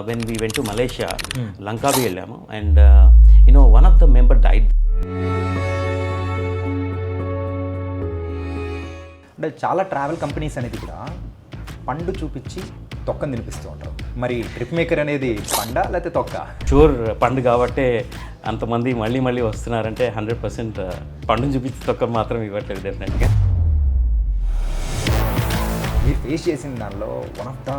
When we went to Malaysia, Langkawi వెళ్ళాము. And one of the member died. అంటే చాలా travel companies అనేది కూడా పండు చూపించి తొక్కని తినిపిస్తూ ఉంటారు. మరి ట్రిప్ మేకర్ అనేది పండా లేకపోతే తొక్క? షూర్ పండు కాబట్టే అంతమంది మళ్ళీ మళ్ళీ వస్తున్నారంటే 100% పండుని చూపించి తొక్క మాత్రం ఇవ్వట్లేదు డెఫినెట్గా. మీరు ఫేస్ చేసిన దానిలో one of the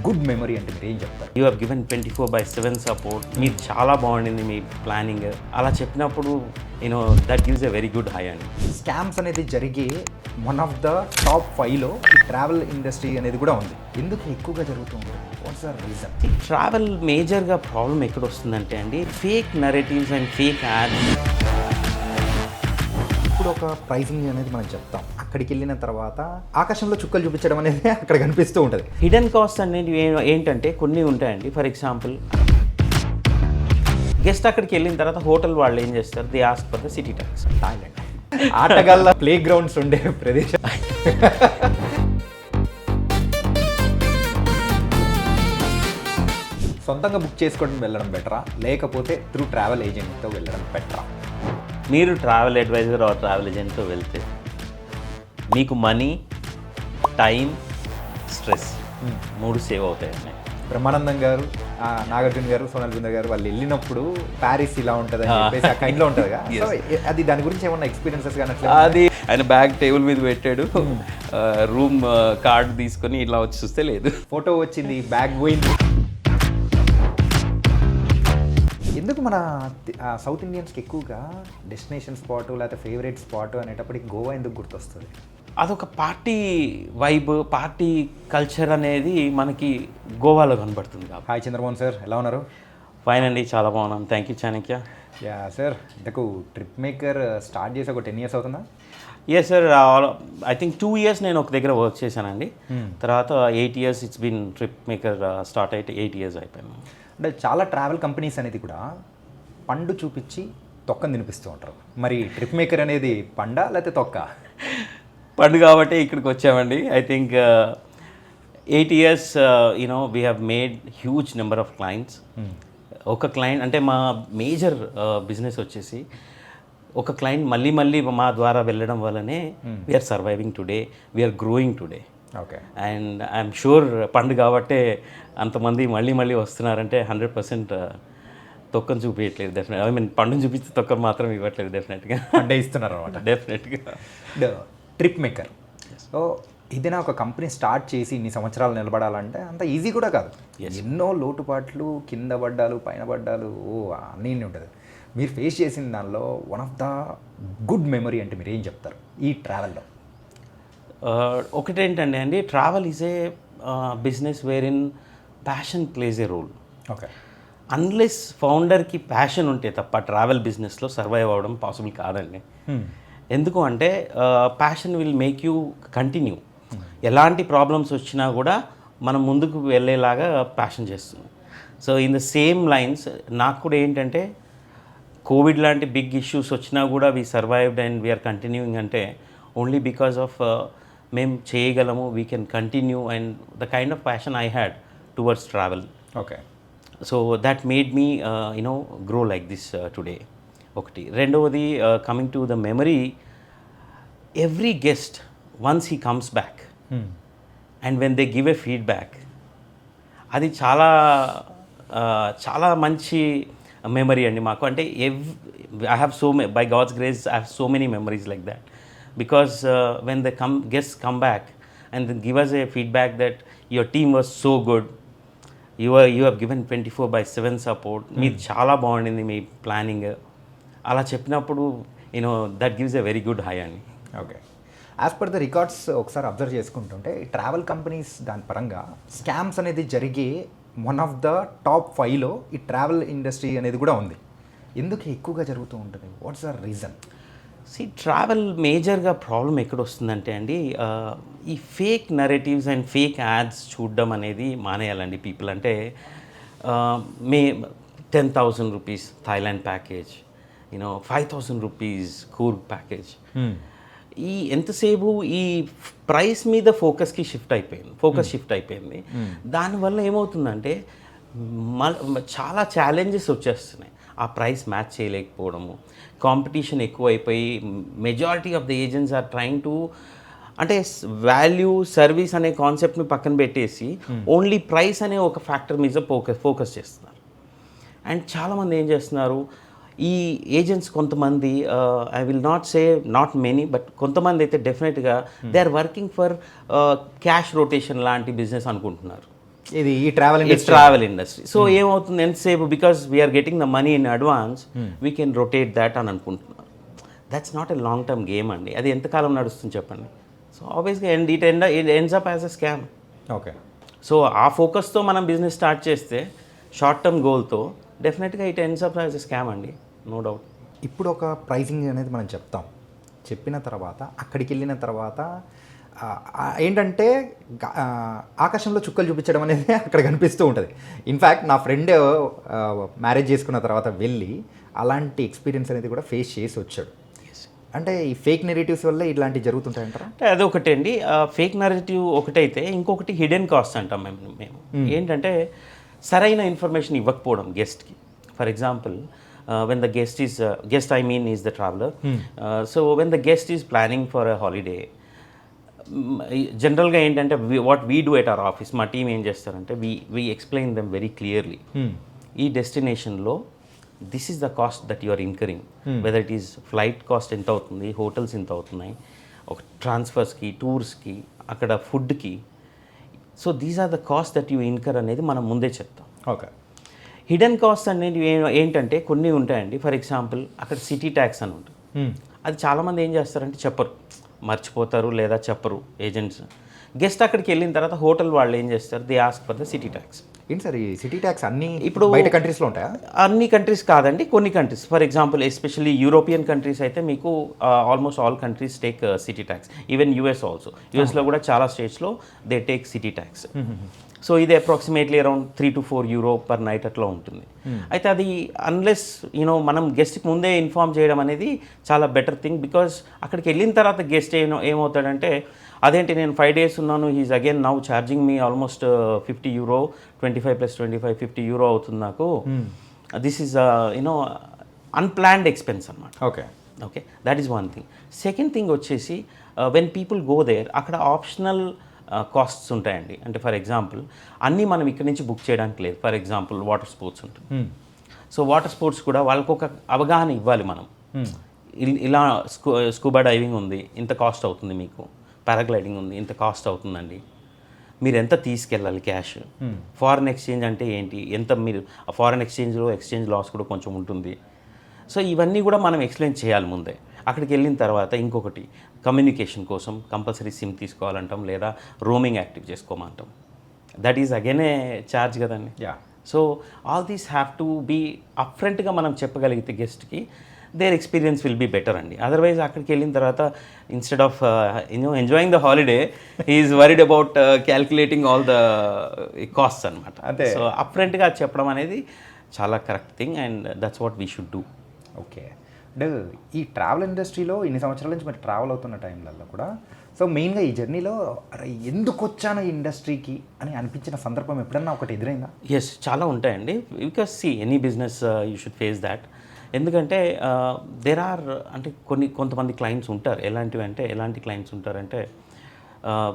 good memory అంటే మీరు ఏం చెప్తారు? You have given 24/7 support. మీరు చాలా బాగుండింది మీ ప్లానింగ్. అలా చెప్పినప్పుడు that gives a very good high అండి. స్కామ్స్ అనేది జరిగే వన్ ఆఫ్ ద టాప్ 5లో ఈ ట్రావెల్ ఇండస్ట్రీ అనేది కూడా ఉంది. ఎందుకు ఎక్కువగా జరుగుతుంది? What's the reason? ట్రావెల్ మేజర్గా ప్రాబ్లం ఎక్కడ వస్తుందంటే అండి, fake narratives and fake ads. ఇప్పుడు ఒక ప్రైసింగ్ అనేది మనం చెప్తాం, అక్కడికి వెళ్ళిన తర్వాత ఆకాశంలో చుక్కలు చూపించడం అనేది అక్కడ కనిపిస్తూ ఉంటుంది. హిడెన్ కాస్ట్ అనేది ఏంటంటే కొన్ని ఉంటాయండి. ఫర్ ఎగ్జాంపుల్, గెస్ట్ అక్కడికి వెళ్ళిన తర్వాత హోటల్ వాళ్ళు ఏం చేస్తారు, they ask for the city tax. Thailand ఆటగాళ్ళ ప్లే గ్రౌండ్స్ ఉండే ప్రదేశం. సొంతంగా బుక్ చేసుకోవడం వెళ్ళడం బెటరా, లేకపోతే త్రూ ట్రావెల్ ఏజెంట్తో వెళ్ళడం బెటరా? మీరు ట్రావెల్ అడ్వైజర్ ఆర్ ట్రావెల్ ఏజెంట్తో వెళ్తే మీకు మనీ, టైం, స్ట్రెస్ 3 సేవ్ అవుతాయండి. బ్రహ్మానందం గారు, నాగార్జున గారు, సోనల్ బిందర్ గారు వాళ్ళు వెళ్ళినప్పుడు ప్యారిస్ ఇలా ఉంటుంది అని చెప్పేసి ఆ కైండ్లో ఉంటుంది కదా. సో అది దాని గురించి ఏమన్నా ఎక్స్పీరియన్సెస్ కానీ అట్లా? అది ఆయన బ్యాగ్ టేబుల్ మీద పెట్టాడు, రూమ్ కార్డ్ తీసుకొని ఇలా వచ్చి చూస్తే లేదు. ఫోటో వచ్చింది, బ్యాగ్ పోయింది. ఎందుకు మన సౌత్ ఇండియన్స్కి ఎక్కువగా డెస్టినేషన్ స్పాట్ లేకపోతే ఫేవరెట్ స్పాట్ అనేటప్పటికి గోవా ఎందుకు గుర్తొస్తుంది? అదొక పార్టీ వైబ్, పార్టీ కల్చర్ అనేది మనకి గోవాలో కనబడుతుంది కాబట్టి. హాయ్ చంద్రమోహన్ సార్, ఎలా ఉన్నారు? ఫైన్ అండి, చాలా బాగున్నాను. Thank you Chanakya. Yeah sir, ఇంతకు ట్రిప్ మేకర్ స్టార్ట్ చేసి ఒక 10 years అవుతుందా? Yes sir, I think 2 years నేను ఒక దగ్గర వర్క్ చేశానండి. తర్వాత 8 years it's been Trip Maker start అయితే 8 years అయిపోయింది. అంటే చాలా ట్రావెల్ కంపెనీస్ అనేది కూడా పండు చూపించి తొక్కని తినిపిస్తూ ఉంటారు. మరి ట్రిప్ మేకర్ అనేది పండా లేకపోతే తొక్క? పండు కాబట్టి ఇక్కడికి వచ్చామండి. I think 8 years we have made huge number of clients. ఒక క్లయింట్ అంటే మా మేజర్ బిజినెస్ వచ్చేసి ఒక క్లయింట్ మళ్ళీ మళ్ళీ మా ద్వారా వెళ్ళడం వల్లనే we're surviving today, we're growing today. Okay. And I'm sure పండు కాబట్టే అంతమంది మళ్ళీ మళ్ళీ వస్తున్నారంటే 100% తొక్కను చూపించట్లేదు డెఫినెట్. ఐ మీన్ పండుని చూపించి తొక్కను మాత్రం ఇవ్వట్లేదు డెఫినెట్గా. అంటే ఇస్తున్నారు అనమాట డెఫినెట్గా. ట్రిప్ మేకర్, సో ఏదైనా ఒక కంపెనీ స్టార్ట్ చేసి ఇన్ని సంవత్సరాలు నిలబడాలంటే అంత ఈజీ కూడా కాదు. ఎన్నో లోటుపాట్లు, కింద పడ్డాలు, పైన పడ్డాలు, అన్నీ ఉంటుంది. మీరు ఫేస్ చేసిన దానిలో one of the good memory అంటే మీరు ఏం చెప్తారు ఈ ట్రావెల్లో? ఒకటేంటండి అండి, travel is a business wherein passion plays a role. Okay. Unless ఫౌండర్కి ప్యాషన్ ఉంటే తప్ప ట్రావెల్ బిజినెస్లో సర్వైవ్ అవ్వడం పాసిబుల్ కాదండి. ఎందుకు అంటే passion will make you continue. ఎలాంటి ప్రాబ్లమ్స్ వచ్చినా కూడా మనం ముందుకు వెళ్ళేలాగా ప్యాషన్ చేస్తుంది. So in the same lines నాకు కూడా ఏంటంటే కోవిడ్ లాంటి బిగ్ ఇష్యూస్ వచ్చినా కూడా we survived and we're continuing అంటే ఓన్లీ బికాస్ ఆఫ్ మేము చేయగలము, we can continue and the kind of passion I had towards travel. Okay. So that made me grow like this today. ఒకటి. రెండవది, coming to the memory, every guest once he comes back and when they give a feedback, అది చాలా చాలా మంచి memory అండి మాకు. అంటే I have by God's grace I have so many memories like that. Because when the guest come back and then give us a feedback that your team was so good, you have given 24/7 support. మీరు చాలా బాగుండింది మీ planning. అలా చెప్పినప్పుడు that gives a very good high అండి. Okay. As per the records ఒకసారి observe చేసుకుంటుంటే travel companies దాని పరంగా స్కామ్స్ అనేది జరిగే వన్ ఆఫ్ ద టాప్ 5లో ఈ ట్రావెల్ ఇండస్ట్రీ అనేది కూడా ఉంది. ఎందుకు ఎక్కువగా జరుగుతూ ఉంటుంది? What's the reason? ట్రావెల్ మేజర్గా ప్రాబ్లం ఎక్కడ వస్తుందంటే అండి, ఈ fake narratives and fake ads చూడడం అనేది మానేయాలండి పీపుల్. అంటే 10,000 rupees Thailand package, 5,000 rupees Coorg package. ఈ ఎంతసేపు ఈ ప్రైస్ మీద ఫోకస్ షిఫ్ట్ అయిపోయింది. దానివల్ల ఏమవుతుందంటే చాలా ఛాలెంజెస్ వచ్చేస్తున్నాయి. ఆ ప్రైస్ మ్యాచ్ చేయలేకపోవడము, కాంపిటీషన్ ఎక్కువైపోయి majority of the agents are trying to అంటే వాల్యూ సర్వీస్ అనే కాన్సెప్ట్ని పక్కన పెట్టేసి ఓన్లీ ప్రైస్ అనే ఒక ఫ్యాక్టర్ మీద ఫోకస్ చేస్తున్నారు. అండ్ చాలామంది ఏం చేస్తున్నారు, ఈ ఏజెంట్స్ కొంతమంది, I will not say not many, but కొంతమంది అయితే డెఫినెట్గా they are working for cash rotation లాంటి బిజినెస్ అనుకుంటున్నారు. ఇది ఈ ట్రావెల్ ఇండస్ట్రీ. సో ఏమవుతుంది, ఎంతసేపు because we're getting the money in advance we can rotate that అని అనుకుంటున్నారు. That's not a long term game అండి. అది ఎంతకాలం నడుస్తుంది చెప్పండి. సో ఆబ్వియస్గా it ends up as a scam. Okay. So ఆ ఫోకస్తో మనం బిజినెస్ స్టార్ట్ చేస్తే షార్ట్ టర్మ్ గోల్తో డెఫినెట్గా it ends up as a scam అండి, నో డౌట్. ఇప్పుడు ఒక ప్రైసింగ్ అనేది మనం చెప్తాం, చెప్పిన తర్వాత అక్కడికి వెళ్ళిన తర్వాత ఏంటంటే ఆకాశంలో చుక్కలు చూపించడం అనేది అక్కడ కనిపిస్తూ ఉంటుంది. ఇన్ఫ్యాక్ట్ నా ఫ్రెండ్ మ్యారేజ్ చేసుకున్న తర్వాత వెళ్ళి అలాంటి ఎక్స్పీరియన్స్ అనేది కూడా ఫేస్ చేసి వచ్చాడు. అంటే ఈ ఫేక్ నెరేటివ్స్ వల్ల ఇట్లాంటివి జరుగుతుంటాయంటారా? అంటే అదొకటి అండి, ఫేక్ నెరేటివ్ ఒకటైతే, ఇంకొకటి హిడెన్ కాస్ట్ అంటాం మేము. ఏంటంటే సరైన ఇన్ఫర్మేషన్ ఇవ్వకపోవడం గెస్ట్కి. For example, when the guest I mean is the traveler. So when the guest is planning for a holiday, జనరల్గా ఏంటంటే what we do at our office, మా టీం ఏం చేస్తారంటే we explain them very clearly. ఈ డెస్టినేషన్లో this is the cost that you are incurring, whether it is flight cost ఎంత అవుతుంది, hotels ఎంత అవుతున్నాయి, ఒక ట్రాన్స్ఫర్స్కి, టూర్స్కి, అక్కడ ఫుడ్కి. So these are the cost that you incur అనేది మనం ముందే చెప్తాం. ఓకే. హిడెన్ కాస్ట్ అనేది ఏంటంటే కొన్ని ఉంటాయండి. ఫర్ ఎగ్జాంపుల్, అక్కడ సిటీ ట్యాక్స్ అని ఉంటుంది. అది చాలామంది ఏం చేస్తారంటే చెప్పరు, మర్చిపోతారు లేదా చెప్పరు ఏజెంట్స్. గెస్ట్ అక్కడికి వెళ్ళిన తర్వాత హోటల్ వాళ్ళు ఏం చేస్తారు, they ask for the city tax. ఏంటి సార్ ఈ సిటీ ట్యాక్స్ అన్ని ఇప్పుడు బయట కంట్రీస్లో ఉంటాయా? అన్ని కంట్రీస్ కాదండి, కొన్ని countries. For example, especially European countries అయితే మీకు almost all countries take city tax. Even US also, యూఎస్లో కూడా చాలా స్టేట్స్లో they take city tax. So ఇది approximately around 3 to 4 euro per night అట్లా ఉంటుంది. అయితే అది అన్లెస్ మనం గెస్ట్కి ముందే ఇన్ఫార్మ్ చేయడం అనేది చాలా బెటర్ థింగ్. బికాజ్ అక్కడికి వెళ్ళిన తర్వాత గెస్ట్ ఏమవుతాడంటే, అదేంటి నేను 5 days ఉన్నాను, హీఈస్ అగైన్ నౌ ఛార్జింగ్ మీ ఆల్మోస్ట్ 50 euro, 25 + 25 50 euro అవుతుంది నాకు. దిస్ ఈజ్ అన్ప్లాన్డ్ ఎక్స్పెన్స్ అనమాట. Okay. Okay, that is one thing. Second thing వచ్చేసి, వెన్ పీపుల్ గో దేర్, అక్కడ ఆప్షనల్ కాస్ట్స్ ఉంటాయండి. అంటే ఫర్ ఎగ్జాంపుల్, అన్నీ మనం ఇక్కడి నుంచి బుక్ చేయడానికి లేదు. ఫర్ ఎగ్జాంపుల్, వాటర్ స్పోర్ట్స్ ఉంటుంది. సో వాటర్ స్పోర్ట్స్ కూడా వాళ్ళకు ఒక అవగాహన ఇవ్వాలి మనం. ఇలా స్కూబా డైవింగ్ ఉంది, ఇంత కాస్ట్ అవుతుంది మీకు. పారాగ్లైడింగ్ ఉంది, ఇంత కాస్ట్ అవుతుందండి. మీరు ఎంత తీసుకెళ్ళాలి క్యాష్. ఫారెన్ ఎక్స్చేంజ్ అంటే ఏంటి, ఎంత మీరు ఫారెన్ ఎక్స్చేంజ్లో ఎక్స్చేంజ్ లాస్ కూడా కొంచెం ఉంటుంది. సో ఇవన్నీ కూడా మనం ఎక్స్ప్లెయిన్ చేయాలి ముందే. అక్కడికి వెళ్ళిన తర్వాత ఇంకొకటి, కమ్యూనికేషన్ కోసం కంపల్సరీ సిమ్ తీసుకోవాలంటాం, లేదా రోమింగ్ యాక్టివ్ చేసుకోమంటాం. That is again a charge కదండి. So all these have to be అప్ఫ్రంట్గా మనం చెప్పగలిగితే గెస్ట్కి, their experience will be better అండి. అదర్వైజ్ అక్కడికి వెళ్ళిన తర్వాత instead of enjoying the holiday, he is worried about calculating all the costs అనమాట. సో అప్ఫ్రంట్గా చెప్పడం అనేది చాలా correct thing, and that's what we should do. Okay. అంటే ఈ ట్రావెల్ ఇండస్ట్రీలో ఇన్ని సంవత్సరాల నుంచి మరి ట్రావెల్ అవుతున్న టైంలలో కూడా, సో మెయిన్గా ఈ జర్నీలో అరే ఎందుకు వచ్చాను ఈ ఇండస్ట్రీకి అని అనిపించిన సందర్భం ఎప్పుడన్నా ఒకటి ఎదురైందా? ఎస్, చాలా ఉంటాయండి. Because see any business you should face that. ఎందుకంటే దేర్ ఆర్ అంటే కొంతమంది క్లయింట్స్ ఉంటారు. ఎలాంటి క్లయింట్స్ ఉంటారంటే,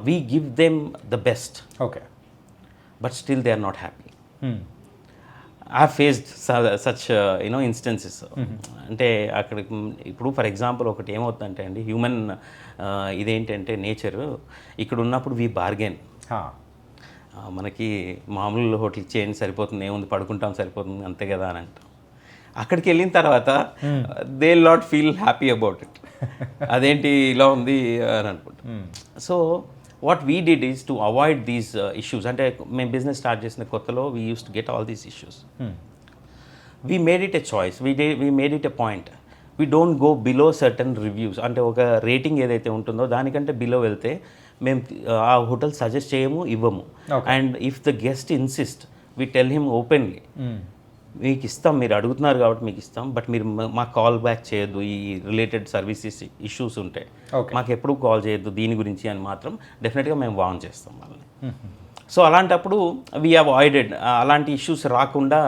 we give them the best, okay, but still they are not happy. I faced such instances. అంటే అక్కడ ఇప్పుడు ఫర్ ఎగ్జాంపుల్ ఒకటి ఏమవుతుందంటే అండి, హ్యూమన్ ఇదేంటంటే నేచర్, ఇక్కడ ఉన్నప్పుడు వీ బార్గెన్. మనకి మామూలు హోటల్కి చేయండి సరిపోతుంది, ఏముంది పడుకుంటాం సరిపోతుంది అంతే కదా అని అంటాం. అక్కడికి వెళ్ళిన తర్వాత they will not feel happy about it. అదేంటి ఇలా ఉంది అని అనుకుంటాం. So what we did is to avoid these issues. అంటే మేము బిజినెస్ స్టార్ట్ చేసిన కొత్తలో we use to get all these issues. We made it a choice, we made it a point. We don't go below certain reviews. అంటే ఒక rating ఏదైతే ఉంటుందో దానికంటే below వెళ్తే మేము ఆ హోటల్ సజెస్ట్ చేయము, ఇవ్వము. And if the guest insist, we tell him openly, మీకు ఇస్తాం, మీరు అడుగుతున్నారు కాబట్టి మీకు ఇస్తాం, బట్ మీరు మాకు కాల్ బ్యాక్ చేయొద్దు, ఈ రిలేటెడ్ సర్వీసెస్ ఇష్యూస్ ఉంటాయి, మాకు ఎప్పుడు కాల్ చేయొద్దు దీని గురించి అని మాత్రం డెఫినెట్గా మేము వార్న్ చేస్తాం వాళ్ళని. సో అలాంటప్పుడు వీ అవాయిడెడ్ అలాంటి ఇష్యూస్ రాకుండా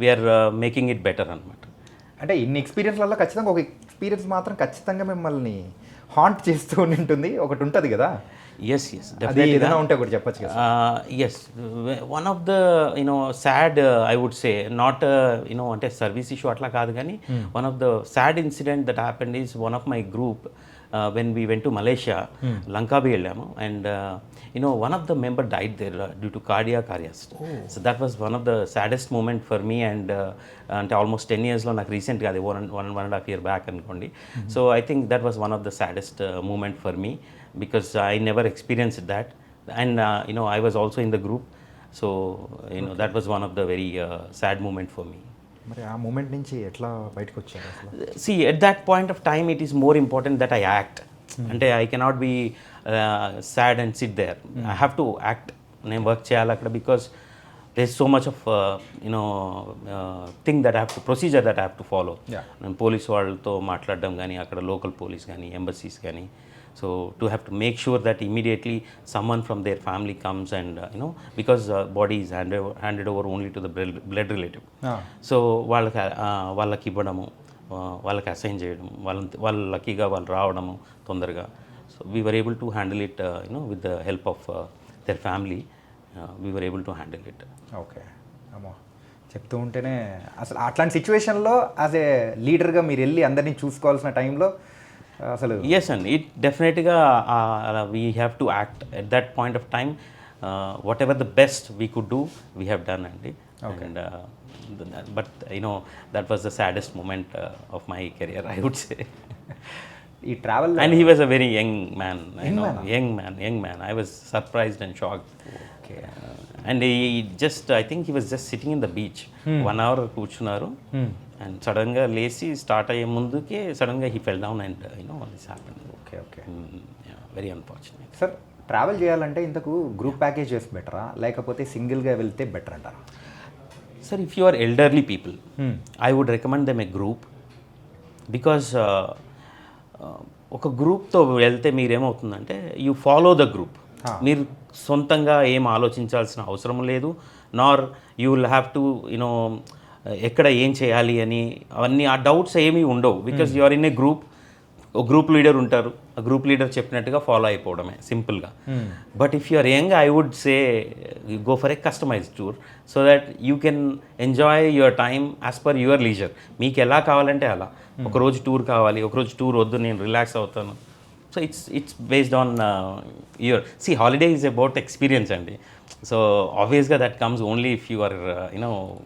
వీఆర్ మేకింగ్ ఇట్ బెటర్ అనమాట. అంటే ఇన్ని ఎక్స్పీరియన్స్లలో ఖచ్చితంగా ఒక ఎక్స్పీరియన్స్ మాత్రం ఖచ్చితంగా మిమ్మల్ని హాంట్ చేస్తూ ఉంటుంది, ఒకటి ఉంటుంది కదా. Yes, అది ఏదైనా ఉంటే ఒకటి చెప్పచ్చు కదా. Yes, one of the sad, I would say, not అంటే సర్వీస్ ఇష్యూ అట్లా కాదు కానీ one of the sad incident that happened is one of my group when we went to Malaysia, Langkawi వెళ్ళాము, and one of the member died there due to cardiac arrest. So that was one of the saddest moment for me, and అంటే almost 10 yearsలో నాకు రీసెంట్గా అది one and a half year back అనుకోండి. So I think that was one of the saddest moment for me, because I never experienced that, and I was also in the group, so that was one of the very sad moment for me. మరి ఆ moment నుంచి ఎట్లా బయటకు వచ్చారు అసలు? See, at that point of time it is more important that I act. అంటే I cannot be sad and sit there. I have to act. నేను work చేయాలి అక్కడ, because there's so much of thing that I have to, procedure that I have to follow. నేను police వాళ్ళతో మాట్లాడడం కానీ, అక్కడ local police కానీ, embassies కానీ. So to have to make sure that immediately someone from their family comes, and because body is handed over only to the blood relative. So వాళ్ళకి ఇవ్వడము, వాళ్ళకి అసైన్ చేయడం, వాళ్ళు లక్కీగా వాళ్ళు రావడము తొందరగా. So we were able to handle it with the help of their family. We were able to handle it. Okay, అమ్మో చెప్తూ ఉంటేనే అసలు అట్లాంటి సిచ్యువేషన్లో యాజ్ ఏ లీడర్గా మీరు వెళ్ళి అందరినీ చూసుకోవాల్సిన టైంలో అసలు. ఎస్ అండి, ఇట్ డెఫినెట్గా we have to act at that point of time. Whatever the best we could do we have done అండి. And but that was the saddest moment of my career, I would say. ఈ travel, and he was a very young man. Young man. I was surprised and shocked. And I think he was just sitting in the beach, 1 hour కూర్చున్నారు, and సడన్గా లేచి start అయ్యే ముందుకే సడన్గా he fell down, and this happened. Okay, very unfortunate. Sir, travel చేయాలంటే ఇంతకు group packages బెటరా లేకపోతే సింగిల్గా వెళ్తే బెటర్ అంటారా? Sir, if you are elderly people, I would recommend them a group, because ఒక గ్రూప్తో వెళ్తే మీరేమవుతుందంటే యూ ఫాలో ద గ్రూప్. మీరు సొంతంగా ఏం ఆలోచించాల్సిన అవసరం లేదు, నార్ యూ విల్ హ్యావ్ టు ఎక్కడ ఏం చేయాలి అని అవన్నీ ఆ డౌట్స్ ఏమీ ఉండవు, because you are in a group. ఒక గ్రూప్ లీడర్ ఉంటారు, ఆ గ్రూప్ లీడర్ చెప్పినట్టుగా ఫాలో అయిపోవడమే సింపుల్గా. But if you are young, I would say go for a customized tour, so that you can enjoy your time as per your leisure. మీకు ఎలా కావాలంటే అలా. ఒకరోజు టూర్ కావాలి, ఒకరోజు టూర్ వద్దు, నేను రిలాక్స్ అవుతాను. So it's based on your holiday is about experience అండి. సో ఆబ్వియస్గా that comes only if you are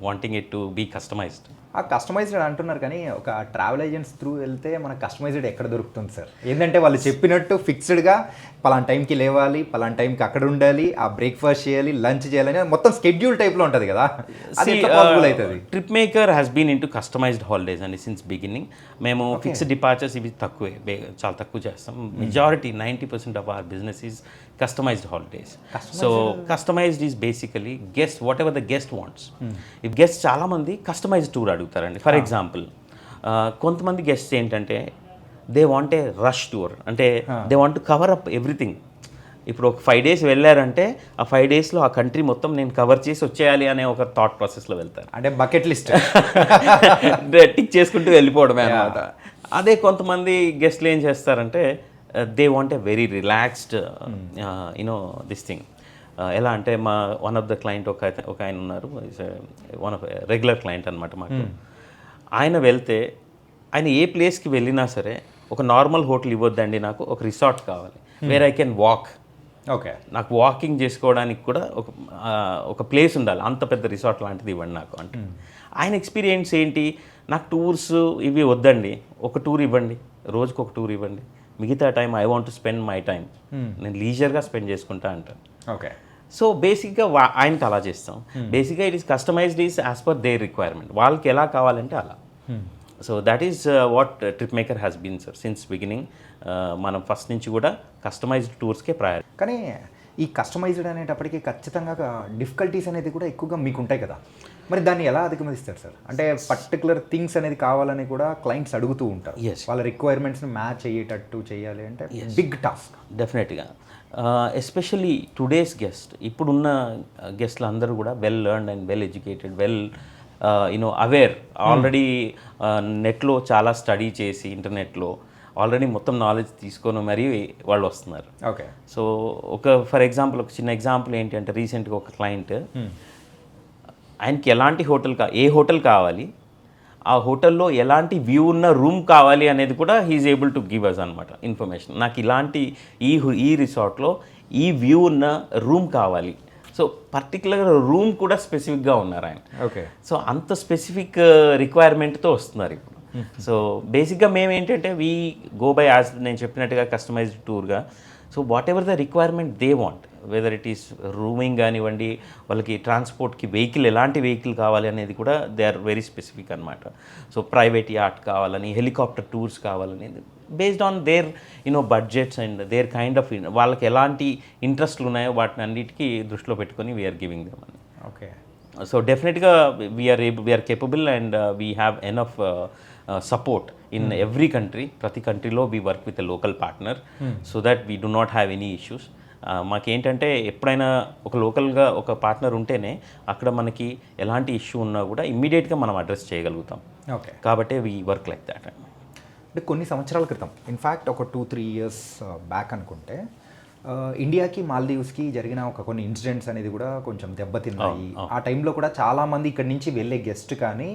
wanting it to be customized. ఆ కస్టమైజ్డ్ అంటున్నారు కానీ ఒక ట్రావెల్ ఏజెంట్స్ త్రూ వెళ్తే మనకు కస్టమైజ్డ్ ఎక్కడ దొరుకుతుంది సార్? ఏంటంటే వాళ్ళు చెప్పినట్టు ఫిక్స్డ్గా పలానా టైంకి లేవాలి, పలానా టైంకి అక్కడ ఉండాలి, ఆ బ్రేక్ఫాస్ట్ చేయాలి, లంచ్ చేయాలని మొత్తం స్కెడ్యూల్ టైప్లో ఉంటుంది కదా, అది పాసిబుల్ అవుతుంది? Trip Maker has been into customized holidays అండి సిన్స్ బిగినింగ్. మేము ఫిక్స్డ్ డిపార్చర్స్ ఇవి తక్కువే, చాలా తక్కువ చేస్తాం. Majority 90% of our business is customized holidays. So customized is basically guest, whatever the guest wants. If guests చాలా మంది customized tour అడుగుతారండి. ఫర్ ఎగ్జాంపుల్, కొంతమంది గెస్ట్స్ ఏంటంటే they want a rush tour, అంటే they want to cover up everything. ఇప్పుడు ఒక 5 days వెళ్ళారంటే ఆ 5 daysలో ఆ కంట్రీ మొత్తం నేను కవర్ చేసి వచ్చేయాలి అనే ఒక థాట్ ప్రాసెస్లో వెళ్తారు. అంటే బకెట్ లిస్ట్ టిక్ చేసుకుంటూ వెళ్ళిపోవడమే అనమాట. అదే కొంతమంది గెస్ట్లు ఏం చేస్తారంటే they want a very relaxed this thing. ఎలా అంటే మా వన్ ఆఫ్ ద క్లయింట్ ఒక ఆయన ఉన్నారు, వన్ ఆఫ్ రెగ్యులర్ క్లయింట్ అనమాట మాకు. ఆయన వెళ్తే ఆయన ఏ ప్లేస్కి వెళ్ళినా సరే ఒక నార్మల్ హోటల్ ఇవ్వద్దండి, నాకు ఒక రిసార్ట్ కావాలి where I can walk. Okay, నాకు వాకింగ్ చేసుకోవడానికి కూడా ఒక ప్లేస్ ఉండాలి, అంత పెద్ద రిసార్ట్ లాంటిది ఇవ్వండి నాకు అంటే. ఆయన ఎక్స్పీరియన్స్ ఏంటి, నాకు టూర్స్ ఇవి వద్దండి, ఒక టూర్ ఇవ్వండి, రోజుకి ఒక టూర్ ఇవ్వండి, మిగతా time I want to spend my time, నేను లీజర్గా స్పెండ్ చేసుకుంటా అంటాను. ఓకే, సో బేసిక్గా ఆయనకి అలా చేస్తాం. బేసిక్గా it is customized is as per their requirement, వాళ్ళకి ఎలా కావాలంటే అలా. So that is what Trip Maker has been sir since beginning. మనం ఫస్ట్ నుంచి కూడా కస్టమైజ్డ్ టూర్స్కే ప్రయారిటీ. కానీ ఈ కస్టమైజ్డ్ అనేటప్పటికీ ఖచ్చితంగా డిఫికల్టీస్ అనేది కూడా ఎక్కువగా మీకు ఉంటాయి కదా, మరి దాన్ని ఎలా అధిగమిస్తారు సార్? అంటే పర్టికులర్ థింగ్స్ అనేది కావాలని కూడా క్లయింట్స్ అడుగుతూ ఉంటారు, వాళ్ళ రిక్వైర్మెంట్స్ని మ్యాచ్ అయ్యేటట్టు చేయాలి అంటే బిగ్ టాస్క్. డెఫినెట్గా ఎస్పెషల్లీ టుడేస్ గెస్ట్, ఇప్పుడున్న గెస్ట్లు అందరూ కూడా well learned and well educated, well aware, already నెట్లో చాలా స్టడీ చేసి ఇంటర్నెట్లో ఆల్రెడీ మొత్తం నాలెడ్జ్ తీసుకొని మరీ వాళ్ళు వస్తున్నారు. ఓకే. సో ఫర్ ఎగ్జాంపుల్ ఒక చిన్న ఎగ్జాంపుల్ ఏంటి అంటే, రీసెంట్గా ఒక క్లయింట్, ఆయనకి ఎలాంటి ఏ హోటల్ కావాలి, ఆ హోటల్లో ఎలాంటి వ్యూ ఉన్న రూమ్ కావాలి అనేది కూడా he is able to give us అనమాట ఇన్ఫర్మేషన్. నాకు ఇలాంటి ఈ రిసార్ట్లో ఈ వ్యూ ఉన్న రూమ్ కావాలి. సో పర్టికులర్గా రూమ్ కూడా స్పెసిఫిక్గా ఉన్నారు ఆయన. ఓకే. సో అంత స్పెసిఫిక్ రిక్వైర్మెంట్తో వస్తున్నారు ఇప్పుడు. సో బేసిక్గా మేము ఏంటంటే వీ గో బై యాజ్ నేను చెప్పినట్టుగా కస్టమైజ్డ్ టూర్గా. So whatever the requirement they want, whether it is rooming కానివ్వండి, వాళ్ళకి ట్రాన్స్పోర్ట్కి వెహికల్ ఎలాంటి వెహికల్ కావాలి అనేది కూడా దే ఆర్ వెరీ స్పెసిఫిక్ అనమాట. సో ప్రైవేట్ యాట్ కావాలని, హెలికాప్టర్ టూర్స్ కావాలని, based on their budgets and their kind of వాళ్ళకి ఎలాంటి ఇంట్రెస్ట్లు ఉన్నాయో వాటిని అన్నిటికీ దృష్టిలో పెట్టుకొని వీఆర్ గివింగ్ దెమ్ అని. ఓకే. సో డెఫినెట్గా we're capable and we have enough support in every country. ప్రతి కంట్రీలో we work with a local partner so that we do not have any issues. మాకేంటంటే ఎప్పుడైనా ఒక లోకల్గా ఒక పార్ట్నర్ ఉంటేనే అక్కడ మనకి ఎలాంటి ఇష్యూ ఉన్నా కూడా ఇమ్మీడియట్గా మనం అడ్రస్ చేయగలుగుతాం. ఓకే. కాబట్టి వీ వర్క్ లైక్ దాట్. అంటే కొన్ని సంవత్సరాల క్రితం, ఇన్ఫ్యాక్ట్ ఒక 2-3 ఇయర్స్ బ్యాక్ అనుకుంటే, ఇండియాకి మాల్దీవ్స్కి జరిగిన కొన్ని ఇన్సిడెంట్స్ అనేది కూడా కొంచెం దెబ్బతిన్నాయి. ఆ టైంలో కూడా చాలామంది ఇక్కడి నుంచి వెళ్ళే గెస్ట్ కానీ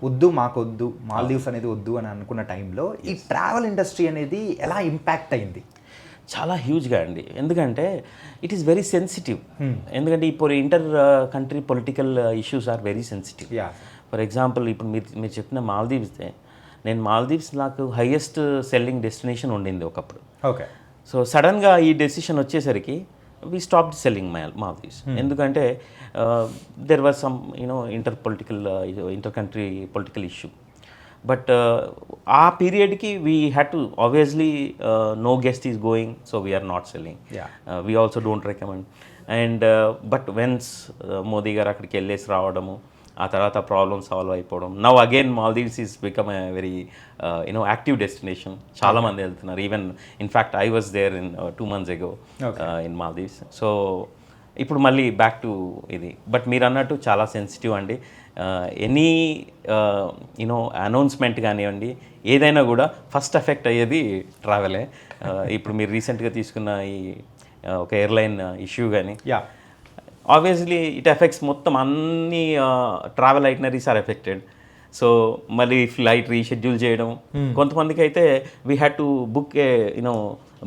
వద్దు, మాకు వద్దు, మాల్దీవ్స్ అనేది వద్దు అని అనుకున్న టైంలో ఈ ట్రావెల్ ఇండస్ట్రీ అనేది ఎలా ఇంపాక్ట్ అయింది? చాలా హ్యూజ్గా అండి. ఎందుకంటే ఇట్ ఈస్ వెరీ సెన్సిటివ్. ఎందుకంటే ఇప్పుడు inter country political issues are very sensitive. For example ఇప్పుడు మీరు చెప్పిన మాల్దీవ్స్, నేను మాల్దీవ్స్ నాకు హైయెస్ట్ సెల్లింగ్ డెస్టినేషన్ ఉండింది ఒకప్పుడు. ఓకే. సో సడన్గా ఈ డెసిషన్ వచ్చేసరికి వీ స్టాప్ సెల్లింగ్ మాల్దీవ్స్. ఎందుకంటే there was some inter country political issue. But ఆ పీరియడ్కి we had to obviously no guest is going, so we're not selling. We also don't recommend. And but when Modi garu అక్కడికి వెళ్ళేసి రావడము, ఆ తర్వాత problem solve అయిపోవడం, now again Maldives is become a very active destination. చాలామంది వెళ్తున్నారు. Even in fact I was there in 2 months ago in Maldives. So ఇప్పుడు మళ్ళీ బ్యాక్ టు ఇది. బట్ మీరు అన్నట్టు చాలా సెన్సిటివ్ అండి. ఎనీ అనౌన్స్మెంట్ కానివ్వండి, ఏదైనా కూడా ఫస్ట్ ఎఫెక్ట్ అయ్యేది ట్రావెలే. ఇప్పుడు మీరు రీసెంట్గా తీసుకున్న ఈ ఒక ఎయిర్లైన్ ఇష్యూ కానీ, ఆబ్వియస్లీ ఇట్ ఎఫెక్ట్స్ మొత్తం అన్ని ట్రావెల్ ఐటనరీస్ ఆర్ ఎఫెక్టెడ్. సో మళ్ళీ ఫ్లైట్ రీషెడ్యూల్ చేయడం, కొంతమందికి అయితే we had to book A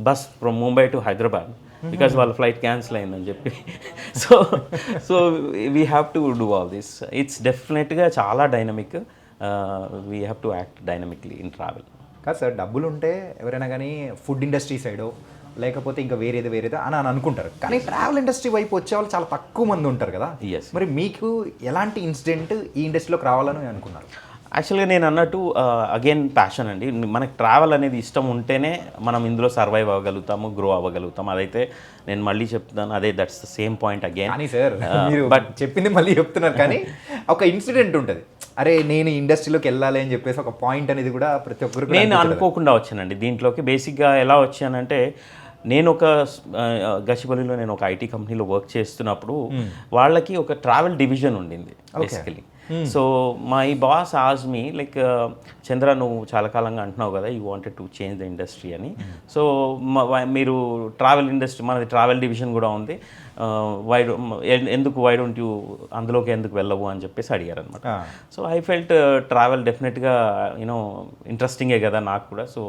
bus from Mumbai to Hyderabad because వాళ్ళ ఫ్లైట్ క్యాన్సిల్ అయిందని చెప్పి. So we have to do all this. It's డెఫినెట్గా చాలా dynamic. We have to act dynamically in travel. కాదు సార్, డబ్బులు ఉంటే ఎవరైనా కానీ ఫుడ్ ఇండస్ట్రీ సైడో లేకపోతే ఇంకా వేరేదో అని అనుకుంటారు. కానీ ట్రావెల్ ఇండస్ట్రీ వైపు వచ్చే వాళ్ళు చాలా తక్కువ మంది ఉంటారు కదా. మరి మీకు ఎలాంటి ఇన్సిడెంట్ ఈ ఇండస్ట్రీలోకి రావాలని అనుకున్నారు? యాక్చువల్గా నేను అన్నట్టు అగైన్ ప్యాషన్ అండి. మనకు ట్రావెల్ అనేది ఇష్టం ఉంటేనే మనం ఇందులో సర్వైవ్ అవ్వగలుగుతాము, గ్రో అవ్వగలుగుతాం. అదైతే నేను మళ్ళీ చెప్తాను, అదే that's the same point again. కానీ సార్ మీరు బట్ చెప్పింది మళ్ళీ చెప్తున్నారు, కానీ ఒక ఇన్సిడెంట్ ఉంటుంది, అరే నేను ఇండస్ట్రీలోకి వెళ్ళాలి అని చెప్పేసి ఒక పాయింట్ అనేది కూడా ప్రతి ఒక్కరికి. నేను అనుకోకుండా వచ్చానండి దీంట్లోకి. బేసిక్గా ఎలా వచ్చానంటే, నేను ఒక గచ్చిబౌలిలో నేను ఒక ఐటీ కంపెనీలో వర్క్ చేస్తున్నప్పుడు వాళ్ళకి ఒక ట్రావెల్ డివిజన్ ఉండింది బేసికలీ. సో మై బాస్ ఆజ్ మీ లైక్, చంద్ర నువ్వు చాలా కాలంగా అంటున్నావు కదా you wanted to change the industry అని. సో మీరు ట్రావెల్ ఇండస్ట్రీ, మనది ట్రావెల్ డివిజన్ కూడా ఉంది, వై డోంట్ యూ అందులోకి ఎందుకు వెళ్ళవు అని చెప్పేసి అడిగారు అనమాట. సో ఐ ఫెల్ట్ ట్రావెల్ డెఫినెట్గా ఇంట్రెస్టింగే కదా నాకు కూడా, సో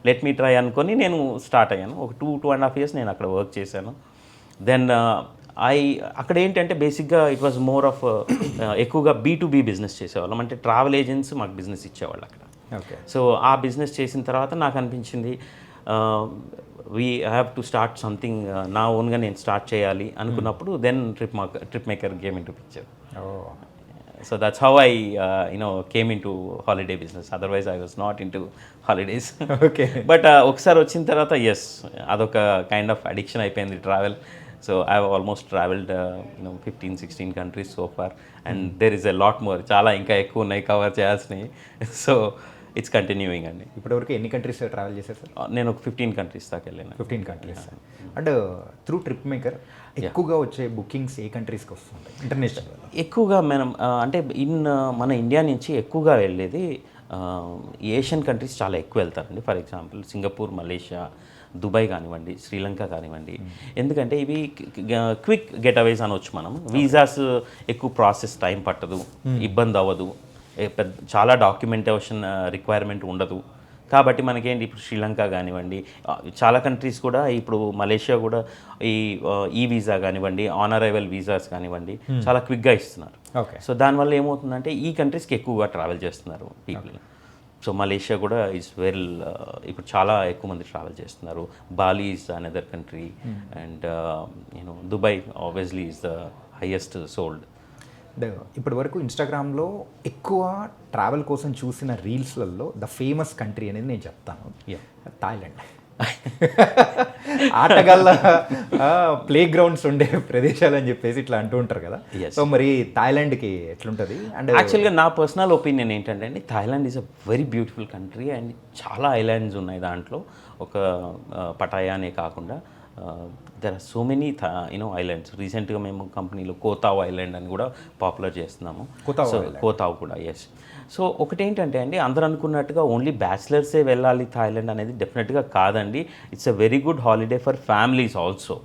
లెట్ మీ ట్రై అనుకొని నేను స్టార్ట్ అయ్యాను. ఒక 2.5 years నేను అక్కడ వర్క్ చేశాను. దెన్ అక్కడ ఏంటంటే బేసిక్గా ఇట్ వాజ్ మోర్ ఆఫ్ ఎక్కువగా B2B బిజినెస్ చేసేవాళ్ళం. అంటే ట్రావెల్ ఏజెంట్స్ మాకు బిజినెస్ ఇచ్చేవాళ్ళు అక్కడ. సో ఆ బిజినెస్ చేసిన తర్వాత నాకు అనిపించింది we have to start something, నా ఓన్గా నేను స్టార్ట్ చేయాలి అనుకున్నప్పుడు then Trip Maker came into picture. So that's how I came into holiday business. Otherwise I was not into holidays. Okay. But ఒకసారి వచ్చిన తర్వాత yes, అదొక kind of addiction అయిపోయింది travel. So I have almost traveled 15-16 countries so far, and there is a lot more. చాలా ఇంకా ఎక్కువ ఉన్నాయి cover చేయాల్సినవి. సో ఇట్స్ కంటిన్యూయింగ్ అండి. ఇప్పటివరకు ఎన్ని కంట్రీస్ ట్రావెల్ చేశారు సార్? నేను ఒక 15 కంట్రీస్ దాకా వెళ్ళాను. 15 countries. And through trip maker ఎక్కువగా వచ్చే బుకింగ్స్ ఏ కంట్రీస్కి వస్తుంటాయి ఇంటర్నేషనల్? ఎక్కువగా మనం అంటే మన ఇండియా నుంచి ఎక్కువగా వెళ్ళేది ఏషియన్ కంట్రీస్ చాలా ఎక్కువ వెళ్తారండి. For example Singapore, Malaysia, Dubai కానివ్వండి, శ్రీలంక కానివ్వండి. ఎందుకంటే ఇవి క్విక్ గెట్ అవేస్ అనొచ్చు మనం. వీసాస్ ఎక్కువ ప్రాసెస్ టైం పట్టదు, ఇబ్బంది అవ్వదు, చాలా డాక్యుమెంటేషన్ రిక్వైర్మెంట్ ఉండదు. కాబట్టి మనకేంటి ఇప్పుడు శ్రీలంక కానివ్వండి, చాలా కంట్రీస్ కూడా ఇప్పుడు మలేషియా కూడా ఈ వీసా కానివ్వండి, ఆన్ అరైవల్ వీసాస్ కానివ్వండి చాలా క్విక్గా ఇస్తున్నారు. ఓకే. సో దానివల్ల ఏమవుతుందంటే ఈ కంట్రీస్కి ఎక్కువగా ట్రావెల్ చేస్తున్నారు పీపుల్. సో మలేషియా కూడా ఈజ్ ఇప్పుడు చాలా ఎక్కువ మంది ట్రావెల్ చేస్తున్నారు. Bali is another country and Dubai obviously is the highest sold. ఇప్పటి వరకు ఇన్స్టాగ్రామ్లో ఎక్కువ ట్రావెల్ కోసం చూసిన రీల్స్లలో ద ఫేమస్ కంట్రీ అనేది నేను చెప్తాను, థాయిలాండ్. ఆటగాళ్ళ ప్లే గ్రౌండ్స్ ఉండే ప్రదేశాలు అని చెప్పేసి ఇట్లా అంటూ ఉంటారు కదా. సో మరి థాయిలాండ్కి ఎట్లుంటుంది? అండ్ యాక్చువల్గా నా పర్సనల్ ఒపీనియన్ ఏంటంటే అండి, Thailand is a very beautiful country and చాలా ఐలాండ్స్ ఉన్నాయి దాంట్లో. ఒక పటాయా అనే కాకుండా there are so many islands. రీసెంట్గా మేము కంపెనీలో కోతావ్ ఐలాండ్ అని కూడా పాపులర్ చేస్తున్నాము. కోతావ్ కూడా, ఎస్. సో ఒకటేంటంటే అండి, అందరూ అనుకున్నట్టుగా ఓన్లీ బ్యాచిలర్సే వెళ్ళాలి థాయిలాండ్ అనేది డెఫినెట్గా కాదండి. It's a very good holiday for families also.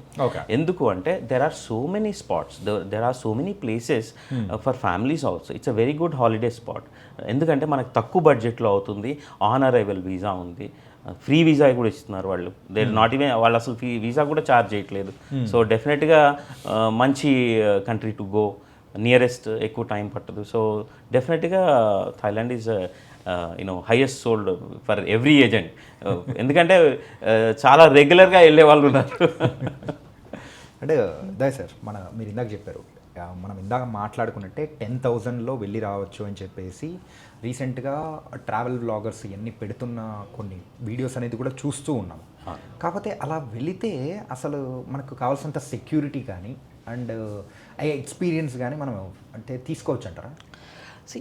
ఎందుకు అంటే there are so many spots, there are so many places for families also. It's a very good holiday spot. ఎందుకంటే మనకు తక్కువ బడ్జెట్లో అవుతుంది, ఆన్ అరైవల్ వీసా ఉంది, ఫ్రీ వీసా కూడా ఇస్తున్నారు వాళ్ళు. దే నాట్ ఈవెన్, వాళ్ళు అసలు వీసా కూడా ఛార్జ్ చేయట్లేదు. సో డెఫినెట్గా మంచి కంట్రీ టు గో, నియరెస్ట్, ఎక్కువ టైం పట్టదు. సో డెఫినెట్గా Thailand is highest sold for every agent. ఎందుకంటే చాలా రెగ్యులర్గా వెళ్ళే వాళ్ళు ఉన్నారు. అంటే అదే సార్, మీరు ఇందాక చెప్పారు, మనం ఇందాక మాట్లాడుకున్నట్టే 10,000లో వెళ్ళి రావచ్చు అని చెప్పేసి రీసెంట్గా ట్రావెల్ వ్లాగర్స్ ఇవన్నీ పెడుతున్న కొన్ని వీడియోస్ అనేది కూడా చూస్తూ ఉన్నాం. కాకపోతే అలా వెళితే అసలు మనకు కావాల్సినంత సెక్యూరిటీ కానీ అండ్ ఎక్స్పీరియన్స్ కానీ మనం అంటే తీసుకోవచ్చు అంటారా?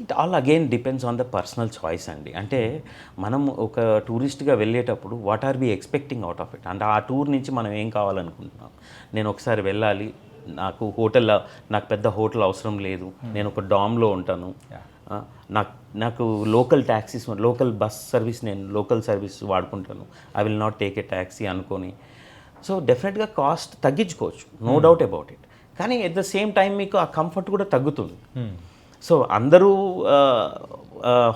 It all again depends on the personal choice అండి. అంటే మనం ఒక టూరిస్ట్గా వెళ్ళేటప్పుడు what are we expecting out of it, అంటే ఆ టూర్ నుంచి మనం ఏం కావాలనుకుంటున్నాం. నేను ఒకసారి వెళ్ళాలి, నాకు పెద్ద హోటల్ అవసరం లేదు, నేను ఒక డామ్లో ఉంటాను, నాకు local taxis, local bus service, నేను లోకల్ సర్వీస్ వాడుకుంటాను, I will not take a taxi అనుకొని. సో డెఫినెట్గా కాస్ట్ తగ్గించుకోవచ్చు, నో డౌట్ అబౌట్ ఇట్. కానీ ఎట్ ద సేమ్ టైం మీకు ఆ కంఫర్ట్ కూడా తగ్గుతుంది. సో అందరూ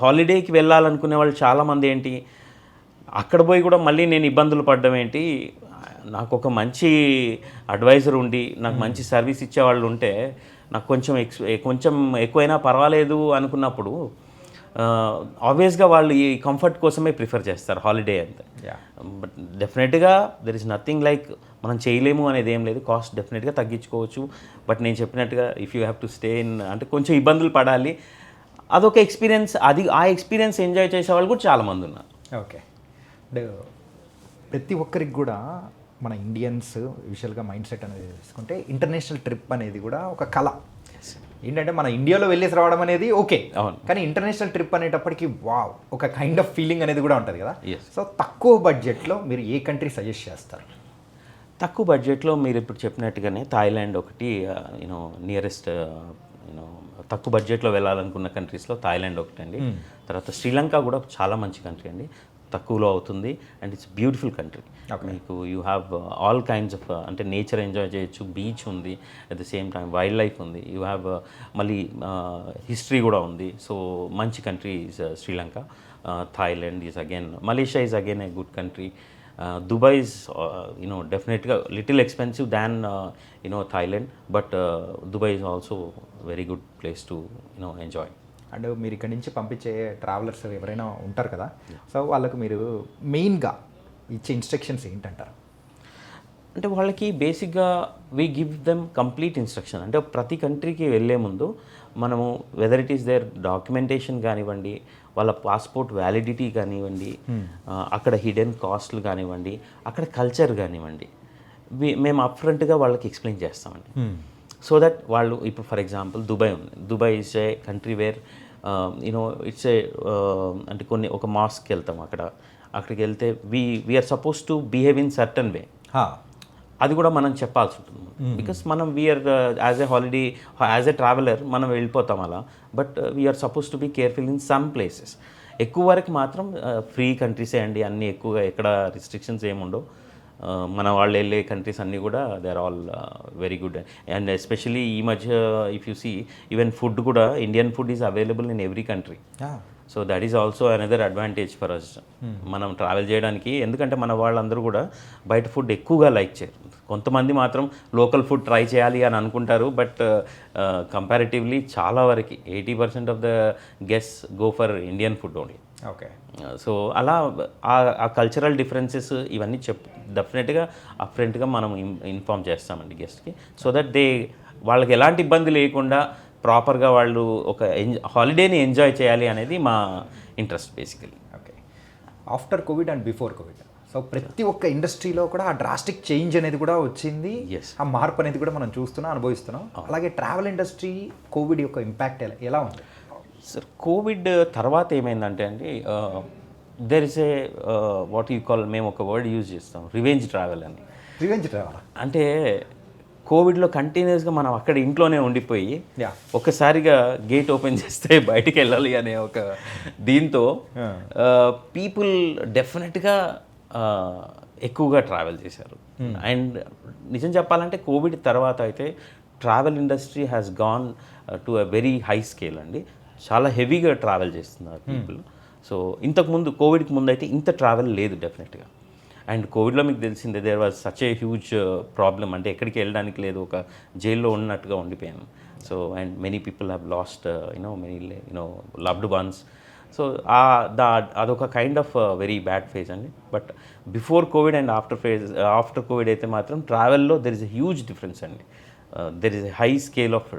హాలిడేకి వెళ్ళాలనుకునే వాళ్ళు చాలామంది ఏంటి, అక్కడ పోయి కూడా మళ్ళీ నేను ఇబ్బందులు పడడం ఏంటి, నాకు ఒక మంచి అడ్వైజర్ ఉండి నాకు మంచి సర్వీస్ ఇచ్చేవాళ్ళు ఉంటే నాకు కొంచెం ఎక్కువైనా పర్వాలేదు అనుకున్నప్పుడు ఆబ్వియస్గా వాళ్ళు ఈ కంఫర్ట్ కోసమే ప్రిఫర్ చేస్తారు హాలిడే అంతే. బట్ డెఫినెట్గా దెర్ ఇస్ నథింగ్ లైక్ మనం చేయలేము అనేది ఏం లేదు, కాస్ట్ డెఫినెట్గా తగ్గించుకోవచ్చు. బట్ నేను చెప్పినట్టుగా if you have to stay in, అంటే కొంచెం ఇబ్బందులు పడాలి, అదొక ఎక్స్పీరియన్స్. ఆ ఎక్స్పీరియన్స్ ఎంజాయ్ చేసే వాళ్ళు కూడా చాలామంది ఉన్నారు. ఓకే. అంటే ప్రతి ఒక్కరికి కూడా మన ఇండియన్స్ యూజువల్గా మైండ్ సెట్ అనేది తీసుకుంటే ఇంటర్నేషనల్ ట్రిప్ అనేది కూడా ఒక కళ. ఏంటంటే మన ఇండియాలో వెళ్ళేసి రావడం అనేది ఓకే, కానీ ఇంటర్నేషనల్ ట్రిప్ అనేటప్పటికి వావ్, ఒక కైండ్ ఆఫ్ ఫీలింగ్ అనేది కూడా ఉంటుంది కదా. సో తక్కువ బడ్జెట్లో మీరు ఏ కంట్రీ సజెస్ట్ చేస్తారు? తక్కువ బడ్జెట్లో మీరు ఇప్పుడు చెప్పినట్టుగానే థాయిలాండ్ ఒకటి, నియరెస్ట్, తక్కువ బడ్జెట్లో వెళ్ళాలనుకున్న కంట్రీస్లో థాయిలాండ్ ఒకటి అండి. తర్వాత శ్రీలంక కూడా చాలా మంచి కంట్రీ అండి, తక్కువలో అవుతుంది అండ్ ఇట్స్ బ్యూటిఫుల్ కంట్రీ. మీకు you have all kinds of, అంటే నేచర్ ఎంజాయ్ చేయొచ్చు, బీచ్ ఉంది, at the same time wildlife ఉంది, యూ హ్యావ్ మళ్ళీ హిస్టరీ కూడా ఉంది. సో మంచి country is Sri Lanka. Thailand is again, Malaysia is again a good country. Dubai is డెఫినెట్గా little expensive than Thailand, but Dubai is also very good place to enjoy. And మీరు ఇక్కడి నుంచి పంపించే travellers ఎవరైనా ఉంటారు కదా, సో వాళ్ళకు మీరు మెయిన్గా ఇచ్చే ఇన్స్ట్రక్షన్స్ ఏంటంటారు? అంటే వాళ్ళకి బేసిక్గా we give them complete instruction. అంటే ప్రతి కంట్రీకి వెళ్ళే ముందు మనము whether it is their documentation కానివ్వండి, వాళ్ళ పాస్పోర్ట్ వ్యాలిడిటీ కానివ్వండి, అక్కడ హిడెన్ కాస్ట్లు కానివ్వండి, అక్కడ కల్చర్ కానివ్వండి, మేము అప్ఫ్రంట్గా వాళ్ళకి ఎక్స్ప్లెయిన్ చేస్తామండి. సో దట్ వాళ్ళు ఇప్పుడు ఫర్ ఎగ్జాంపుల్ దుబాయ్ ఉంది, Dubai is a country where you know it's a అంటే ఒక మాస్కి వెళ్తాం, అక్కడికి వెళ్తే we are suppose to behave in certain way. అది కూడా మనం చెప్పాల్సి ఉంటుంది, బికాస్ మనం we are as a holiday, as a traveller మనం వెళ్ళిపోతాం అలా, but we are suppose to be careful in some places. ఎక్కువ వరకు మాత్రం ఫ్రీ కంట్రీసే అండి, అన్నీ ఎక్కువగా ఎక్కడ రిస్ట్రిక్షన్స్ ఏముండవు. మన వాళ్ళు వెళ్ళే కంట్రీస్ అన్నీ కూడా they are all very good. And especially ఈ మధ్య if you see even food కూడా Indian food is available in every country. So that is also another advantage for us మనం ట్రావెల్ చేయడానికి. ఎందుకంటే మన వాళ్ళందరూ కూడా బయట ఫుడ్ ఎక్కువగా లైక్ చేయరు. కొంతమంది మాత్రం లోకల్ ఫుడ్ ట్రై చేయాలి అని అనుకుంటారు, బట్ కంపారిటివ్లీ చాలా వరకు 80% of the guess go for Indian food only. Okay. So అలా ఆ కల్చరల్ డిఫరెన్సెస్ ఇవన్నీ డెఫినెట్గా అప్రెంట్గా మనం ఇన్ఫామ్ చేస్తామండి గెస్ట్కి, సో దట్ వాళ్ళకి ఎలాంటి ఇబ్బంది లేకుండా ప్రాపర్గా వాళ్ళు ఒక హాలిడేని ఎంజాయ్ చేయాలి అనేది మా interest basically. Okay. After Covid and before Covid, so ప్రతి ఒక్క ఇండస్ట్రీలో కూడా ఆ డ్రాస్టిక్ చేంజ్ అనేది కూడా వచ్చింది. ఆ మార్పు అనేది కూడా మనం చూస్తున్నాం, అనుభవిస్తున్నాం. అలాగే ట్రావెల్ ఇండస్ట్రీ కోవిడ్ యొక్క ఇంపాక్ట్ ఎలా ఉంది సార్? కోవిడ్ తర్వాత ఏమైందంటే అండి, there is a what you call, మేము ఒక వర్డ్ యూజ్ చేస్తాం, రివెంజ్ ట్రావెల్ అని. రివెంజ్ ట్రావెల్ అంటే కోవిడ్లో కంటిన్యూస్గా మనం అక్కడ ఇంట్లోనే ఉండిపోయి ఒక్కసారిగా గేట్ ఓపెన్ చేస్తే బయటికి వెళ్ళాలి అనే ఒక దీంతో పీపుల్ డెఫినెట్గా ఎక్కువగా ట్రావెల్ చేశారు. అండ్ నిజం చెప్పాలంటే కోవిడ్ తర్వాత అయితే travel industry has gone to a very high scale అండి. చాలా హెవీగా ట్రావెల్ చేస్తున్నారు పీపుల్. సో ఇంతకుముందు కోవిడ్కి ముందు అయితే ఇంత ట్రావెల్ లేదు డెఫినెట్గా. అండ్ కోవిడ్లో మీకు తెలిసిందే, there was such a huge problem, అంటే ఎక్కడికి వెళ్ళడానికి లేదు, ఒక జైల్లో ఉన్నట్టుగా ఉండిపోయాను. So and many people have lost many loved ones. So అదొక kind of very bad phase అండి. But before covid and after covid అయితే మాత్రం ట్రావెల్లో there is a huge difference అండి. There is a high scale of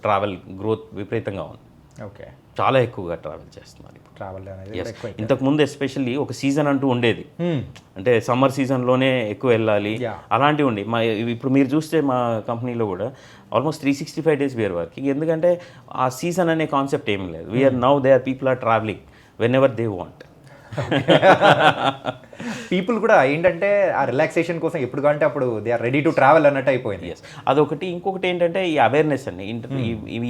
travel growth విపరీతంగా ఉంది. Okay. చాలా ఎక్కువగా ట్రావెల్ చేస్తున్నారు ట్రావెల్ అనేది. ఇంతకుముందు ఎస్పెషల్లీ ఒక సీజన్ అంటూ ఉండేది, అంటే సమ్మర్ సీజన్లోనే ఎక్కువ వెళ్ళాలి అలాంటివి ఉండి. ఇప్పుడు మీరు చూస్తే మా కంపెనీలో కూడా ఆల్మోస్ట్ 365 days వీఆర్ వర్కింగ్. ఎందుకంటే ఆ సీజన్ అనే కాన్సెప్ట్ ఏం లేదు. We are now they are people are travelling whenever they want. People కూడా ఏంటంటే ఆ రిలాక్సేషన్ కోసం ఎప్పుడు కంటే అప్పుడు they are ready to travel అన్నట్టు అయిపోయింది. అదొకటి. ఇంకొకటి ఏంటంటే ఈ అవేర్నెస్ అండి, ఇవి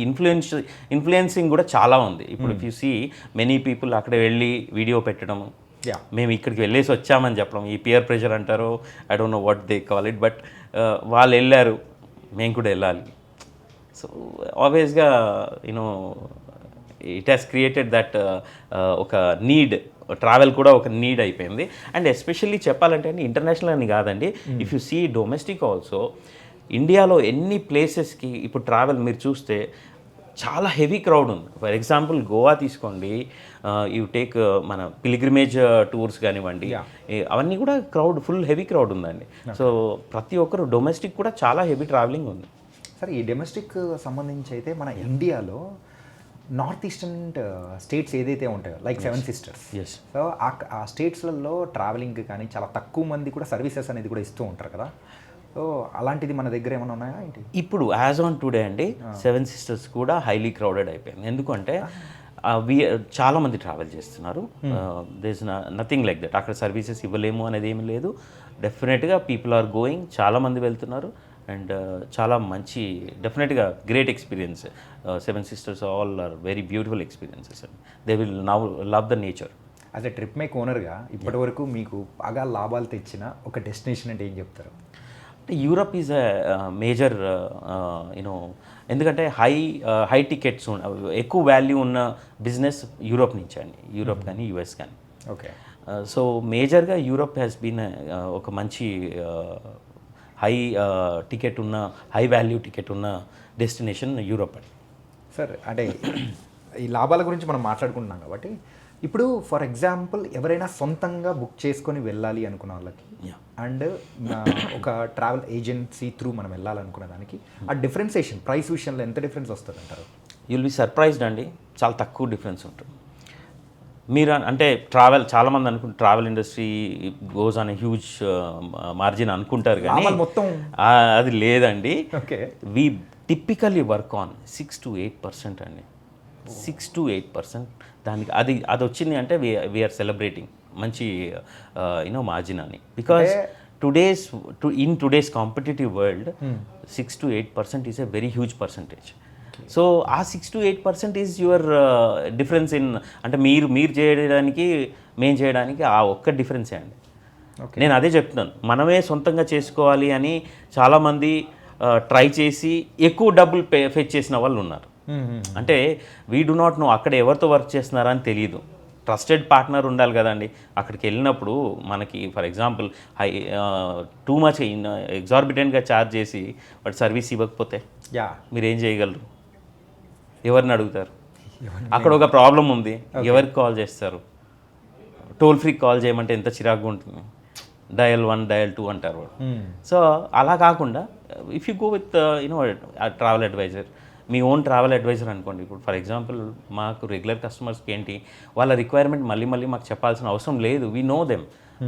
ఇన్ఫ్లుయెన్సింగ్ కూడా చాలా ఉంది. ఇప్పుడు if you see many people అక్కడ వెళ్ళి వీడియో పెట్టడం, మేము ఇక్కడికి వెళ్ళేసి వచ్చామని చెప్పడం, ఈ పియర్ ప్రెషర్ అంటారు, I don't know what they call it, but వాళ్ళు వెళ్ళారు మేము కూడా వెళ్ళాలి. సో ఆబ్వియస్గా ఇట్ హ్యాస్ క్రియేటెడ్ దట్ ఒక నీడ్, ట్రావెల్ కూడా ఒక నీడ్ అయిపోయింది. అండ్ ఎస్పెషల్లీ చెప్పాలంటే అండి, ఇంటర్నేషనల్ అని కాదండి, if you see domestic also, ఇండియాలో ఎన్ని ప్లేసెస్కి ఇప్పుడు ట్రావెల్ మీరు చూస్తే చాలా హెవీ క్రౌడ్ ఉంది. ఫర్ ఎగ్జాంపుల్ గోవా తీసుకోండి, యూ టేక్ మన పిలిగ్రిమేజ్ టూర్స్ కానివ్వండి, అవన్నీ కూడా క్రౌడ్, ఫుల్ హెవీ క్రౌడ్ ఉందండి. సో ప్రతి ఒక్కరు డొమెస్టిక్ కూడా చాలా హెవీ ట్రావెలింగ్ ఉంది. సరే, ఈ డొమెస్టిక్ సంబంధించి అయితే మన ఇండియాలో నార్త్ ఈస్టర్న్ స్టేట్స్ ఏదైతే ఉంటాయో లైక్ 7 sisters, సో ఆ స్టేట్స్లలో ట్రావెలింగ్ కానీ చాలా తక్కువ మంది కూడా సర్వీసెస్ అనేది కూడా ఇస్తూ ఉంటారు కదా. సో అలాంటిది మన దగ్గర ఏమైనా ఉన్నాయా ఏంటి? ఇప్పుడు యాజ్ ఆన్ టుడే అండి 7 sisters కూడా హైలీ క్రౌడెడ్ అయిపోయింది. ఎందుకంటే చాలామంది ట్రావెల్ చేస్తున్నారు. దిస్ నథింగ్ లైక్ దట్, అక్కడ సర్వీసెస్ ఇవ్వలేము అనేది ఏమి లేదు. డెఫినెట్గా పీపుల్ ఆర్ గోయింగ్, చాలామంది వెళ్తున్నారు. అండ్ చాలా మంచి, డెఫినెట్గా great experience. 7 sisters all are very beautiful experiences and they will now love the nature. As a trip make ఓనర్గా ఇప్పటి వరకు మీకు బాగా లాభాలు తెచ్చిన ఒక డెస్టినేషన్ అంటే ఏం చెప్తారు? అంటే యూరప్ ఈజ్ ఎ మేజర్ ఎందుకంటే హై టికెట్స్ ఎక్కువ వాల్యూ ఉన్న బిజినెస్ యూరోప్ నుంచి అండి, యూరోప్ కానీ యుఎస్ కానీ. ఓకే. సో మేజర్గా యూరోప్ హ్యాస్ బీన్ ఒక మంచి హై టికెట్ ఉన్న, హై వాల్యూ టికెట్ ఉన్న డెస్టినేషన్ యూరోప్ అండి. సార్, అంటే ఈ లాభాల గురించి మనం మాట్లాడుకుంటున్నాం కాబట్టి ఇప్పుడు ఫర్ ఎగ్జాంపుల్ ఎవరైనా సొంతంగా బుక్ చేసుకొని వెళ్ళాలి అనుకున్న వాళ్ళకి అండ్ ఒక ట్రావెల్ ఏజెన్సీ త్రూ మనం వెళ్ళాలనుకునే దానికి ఆ డిఫరెన్సియేషన్ ప్రైస్ విషయంలో ఎంత డిఫరెన్స్ వస్తుంది అంటారు? యుల్ బి సర్ప్రైజ్డ్ అండి, చాలా తక్కువ డిఫరెన్స్ ఉంటుంది. మీరు అంటే చాలామంది అనుకుంటారు travel industry goes on huge margin అనుకుంటారు, కానీ మొత్తం అది లేదండి. Okay. We typically work on 6 to 8% అండి. 6 to 8%. దానికి అది వచ్చింది అంటే వీఆర్ సెలబ్రేటింగ్ మంచి యూనో మార్జిన్ అని. Because in today's competitive world, 6 to 8% is a very huge percentage. So ఆ 6 to 8% is your difference in, అంటే మీరు చేయడానికి మేము చేయడానికి ఆ ఒక్క డిఫరెన్సే అండి. నేను అదే చెప్తున్నాను, మనమే సొంతంగా చేసుకోవాలి అని చాలామంది ట్రై చేసి ఎక్కువ డబ్బులు ఫెచ్ చేసిన వాళ్ళు ఉన్నారు. అంటే వీ డు నాట్ నో అక్కడ ఎవరితో వర్క్ చేస్తున్నారా అని తెలియదు. ట్రస్టెడ్ పార్ట్నర్ ఉండాలి కదండి. అక్కడికి వెళ్ళినప్పుడు మనకి ఫర్ ఎగ్జాంపుల్ టూ మచ్ ఎగ్జార్బిటెంట్గా ఛార్జ్ చేసి వాడు సర్వీస్ ఇవ్వకపోతే మీరేం చేయగలరు? ఎవరిని అడుగుతారు? అక్కడ ఒక ప్రాబ్లం ఉంది, ఎవరికి కాల్ చేస్తారు? టోల్ ఫ్రీ కాల్ చేయమంటే ఎంత చిరాకుగా ఉంటుంది. డయల్ 1 డయల్ 2 అంటారు వాడు. సో అలా కాకుండా if you go with you know travel advisor, మీ ఓన్ ట్రావెల్ అడ్వైజర్ అనుకోండి. ఇప్పుడు ఫర్ ఎగ్జాంపుల్ మాకు రెగ్యులర్ కస్టమర్స్కి ఏంటి వాళ్ళ రిక్వైర్మెంట్ మళ్ళీ మాకు చెప్పాల్సిన అవసరం లేదు. We know them.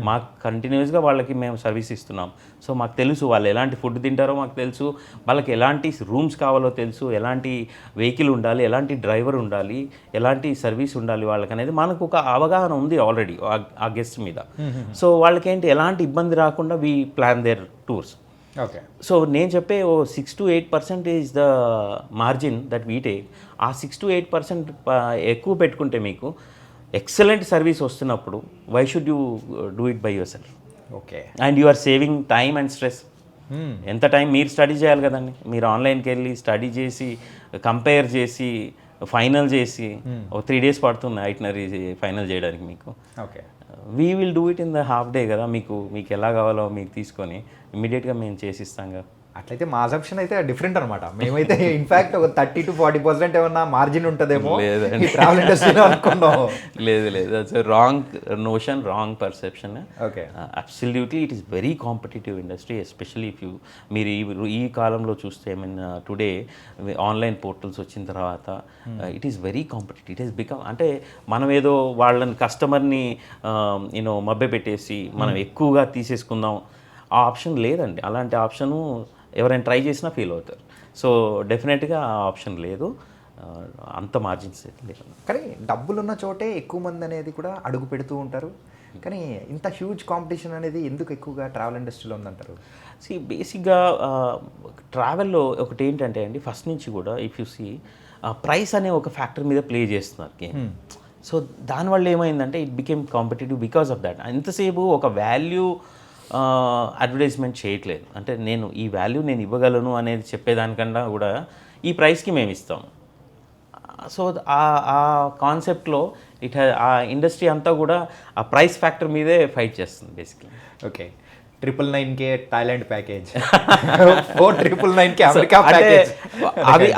మాకు కంటిన్యూస్గా వాళ్ళకి మేము సర్వీస్ ఇస్తున్నాం. సో మాకు తెలుసు వాళ్ళు ఎలాంటి ఫుడ్ తింటారో మాకు తెలుసు, వాళ్ళకి ఎలాంటి రూమ్స్ కావాలో తెలుసు, ఎలాంటి వెహికల్ ఉండాలి, ఎలాంటి డ్రైవర్ ఉండాలి, ఎలాంటి సర్వీస్ ఉండాలి వాళ్ళకి అనేది మనకు ఒక అవగాహన ఉంది ఆల్రెడీ ఆ గెస్ట్ మీద. సో వాళ్ళకి ఏంటి ఎలాంటి ఇబ్బంది రాకుండా we plan their tours. Okay. So నేను చెప్పే 6 to 8% is the margin that we take. ఆ 6 to 8% ఎక్కువ పెట్టుకుంటే మీకు ఎక్సలెంట్ సర్వీస్ వస్తున్నప్పుడు why should you do it by yourself? Okay. And you are saving time and stress. ఎంత time మీరు study చేయాలి కదండి. మీరు ఆన్లైన్కి వెళ్ళి స్టడీ చేసి కంపేర్ చేసి ఫైనల్ చేసి 3 days పడుతుంది ఐటనరీ ఫైనల్ చేయడానికి మీకు. Okay. We will do it in the half day కదా. మీకు ఎలా కావాలో మీకు తీసుకొని ఇమ్మీడియట్గా మేము చేసిస్తాం కదా. అట్లయితే మా అసంప్షన్ అయితే డిఫరెంట్ అనమాట. మేమైతే ఇన్ఫాక్ట్ ఒక 30 to 40% ఏమన్నా మార్జిన్ ఉంటుందేమో ట్రావెల్ ఇండస్ట్రీలో అనుకున్నాం. లేదు that's wrong notion, wrong perception. Okay. Absolutely it is very competitive industry, especially if మీరు ఈ కాలంలో చూస్తే I mean today online portals వచ్చిన తర్వాత it is very competitive. It is become, అంటే మనం ఏదో వాళ్ళని కస్టమర్ని యూనో మభ్య పెట్టేసి మనం ఎక్కువగా తీసేసుకుందాం ఆ ఆప్షన్ లేదండి. అలాంటి ఆప్షను ఎవరైనా ట్రై చేసినా ఫీల్ అవుతారు. సో డెఫినెట్గా ఆ ఆప్షన్ లేదు, అంత మార్జిన్స్ లేదు. కానీ డబ్బులున్న చోటే ఎక్కువ మంది అనేది కూడా అడుగు పెడుతూ ఉంటారు. కానీ ఇంత హ్యూజ్ కాంపిటీషన్ అనేది ఎందుకు ఎక్కువగా ట్రావెల్ ఇండస్ట్రీలో ఉందంటారు? బేసిక్గా ట్రావెల్లో ఒకటి ఏంటంటే అండి, ఫస్ట్ నుంచి కూడా ఇఫ్ యూ సీ ప్రైస్ అనే ఒక ఫ్యాక్టర్ మీద ప్లే చేస్తున్నారు గేమ్. సో దానివల్ల ఏమైందంటే it became competitive because of that. ఎంతసేపు ఒక వాల్యూ అడ్వర్టైజ్మెంట్ చేయట్లేదు. అంటే నేను ఈ వాల్యూ నేను ఇవ్వగలను అనేది చెప్పేదానికన్నా కూడా ఈ ప్రైస్కి మేము ఇస్తాం. సో ఆ కాన్సెప్ట్లో ఆ ఇండస్ట్రీ అంతా కూడా ఆ ప్రైస్ ఫ్యాక్టర్ మీదే ఫైట్ చేస్తుంది basically. Okay. 999K Thailand package, 499K America package.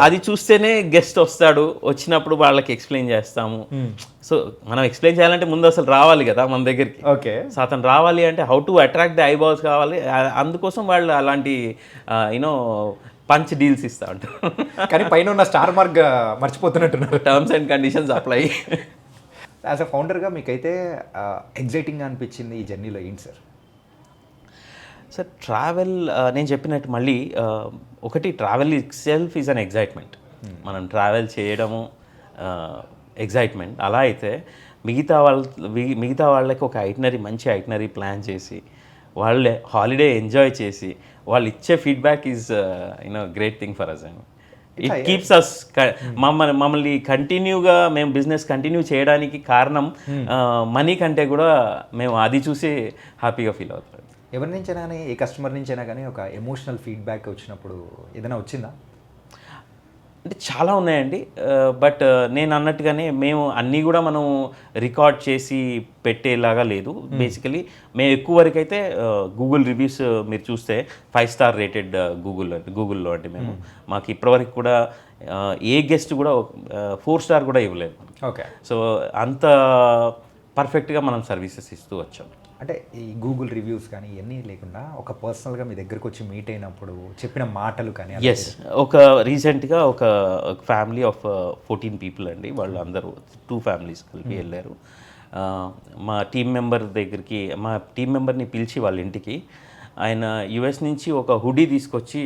అది చూస్తేనే గెస్ట్ వస్తాడు, వచ్చినప్పుడు వాళ్ళకి ఎక్స్ప్లెయిన్ చేస్తాము. సో మనం ఎక్స్ప్లెయిన్ చేయాలంటే ముందు అసలు రావాలి కదా మన దగ్గరికి. ఓకే. సో అతను రావాలి అంటే how to attract the eyeballs కావాలి. అందుకోసం వాళ్ళు అలాంటి యూనో పంచ్ డీల్స్ ఇస్తూ ఉంటారు. కానీ పైన ఉన్న స్టార్ మార్క్ మర్చిపోతున్నట్టున్నారు. Terms and conditions apply. As a ఫౌండర్గా మీకైతే ఎగ్జైటింగ్గా అనిపించింది ఈ జర్నీలో ఏంటి సార్? సార్ ట్రావెల్ నేను చెప్పినట్టు మళ్ళీ ఒకటి travel it self is an excitement. మనం ట్రావెల్ చేయడము ఎగ్జైట్మెంట్. అలా అయితే మిగతా వాళ్ళకి ఒక మంచి ఐటనరీ ప్లాన్ చేసి వాళ్ళే హాలిడే ఎంజాయ్ చేసి వాళ్ళు ఇచ్చే feedback is you know great thing for us. And it keeps us మమ్మల్ని కంటిన్యూగా మేము బిజినెస్ కంటిన్యూ చేయడానికి కారణం మనీ కంటే కూడా మేము అది చూసి హ్యాపీగా ఫీల్ అవుతాం. ఎవరి నుంచైనా కానీ, ఏ కస్టమర్ నుంచైనా కానీ ఒక ఎమోషనల్ ఫీడ్బ్యాక్ వచ్చినప్పుడు ఏదైనా వచ్చిందా? అంటే చాలా ఉన్నాయండి. బట్ నేను అన్నట్టుగానే మేము అన్నీ కూడా మనం రికార్డ్ చేసి పెట్టేలాగా లేదు. మేము ఎక్కువ వరకు అయితే గూగుల్ రివ్యూస్ మీరు చూస్తే 5 star రేటెడ్ గూగుల్లో అంటే మేము మాకు ఇప్పటివరకు కూడా ఏ గెస్ట్ కూడా 4 star కూడా ఇవ్వలేదు. ఓకే. సో అంత పర్ఫెక్ట్గా మనం సర్వీసెస్ ఇస్తూ వచ్చాం. అంటే ఈ గూగుల్ రివ్యూస్ కానీ ఇవన్నీ లేకుండా ఒక పర్సనల్గా మీ దగ్గరకు వచ్చి మీట్ అయినప్పుడు చెప్పిన మాటలు కానీ? ఎస్, రీసెంట్గా ఒక ఫ్యామిలీ ఆఫ్ 14 people అండి, వాళ్ళు అందరూ 2 families కలిపి వెళ్ళారు. మా టీం మెంబర్ని పిలిచి వాళ్ళ ఇంటికి ఆయన యుఎస్ నుంచి ఒక హుడీ తీసుకొచ్చి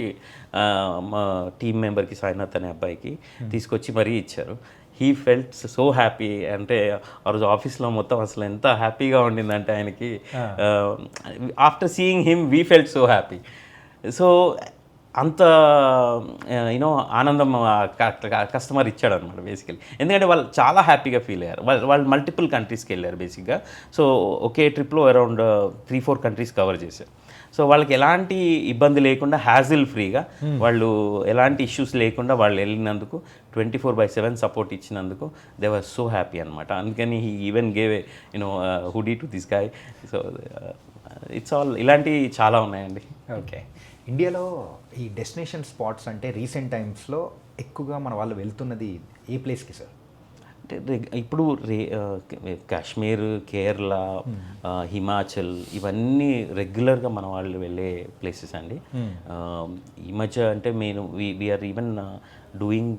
మా టీం మెంబర్కి, సాయినాథ్ అనే అబ్బాయికి తీసుకొచ్చి మరీ ఇచ్చారు. He felt so happy. అంటే ఆ రోజు ఆఫీస్లో మొత్తం అసలు ఎంత హ్యాపీగా ఉండిందంటే ఆయనకి, after seeing him we felt so happy. So అంత యూనో ఆనందం కస్టమర్ ఇచ్చాడు అనమాట బేసికలీ. ఎందుకంటే వాళ్ళు చాలా హ్యాపీగా ఫీల్ అయ్యారు. వాళ్ళు మల్టిపుల్ కంట్రీస్కి వెళ్ళారు బేసిక్గా. సో ఒకే ట్రిప్లో అరౌండ్ 3-4 కంట్రీస్ కవర్ చేశారు. సో వాళ్ళకి ఎలాంటి ఇబ్బంది లేకుండా హ్యాజిల్ ఫ్రీగా, వాళ్ళు ఎలాంటి ఇష్యూస్ లేకుండా వాళ్ళు వెళ్ళినందుకు 24/7 సపోర్ట్ ఇచ్చినందుకు దే వర్ సో హ్యాపీ అనమాట. అందుకని he even gave you know hoodie to this guy. So it's all ఇలాంటివి చాలా ఉన్నాయండి. ఓకే. ఇండియాలో ఈ డెస్టినేషన్ స్పాట్స్ అంటే రీసెంట్ టైమ్స్లో ఎక్కువగా మన వాళ్ళు వెళ్తున్నది ఏ ప్లేస్కి సార్? అంటే ఇప్పుడు కాశ్మీర్, కేరళ, హిమాచల్ ఇవన్నీ రెగ్యులర్గా మన వాళ్ళు వెళ్ళే ప్లేసెస్ అండి. ఈ మధ్య అంటే నేను we are even doing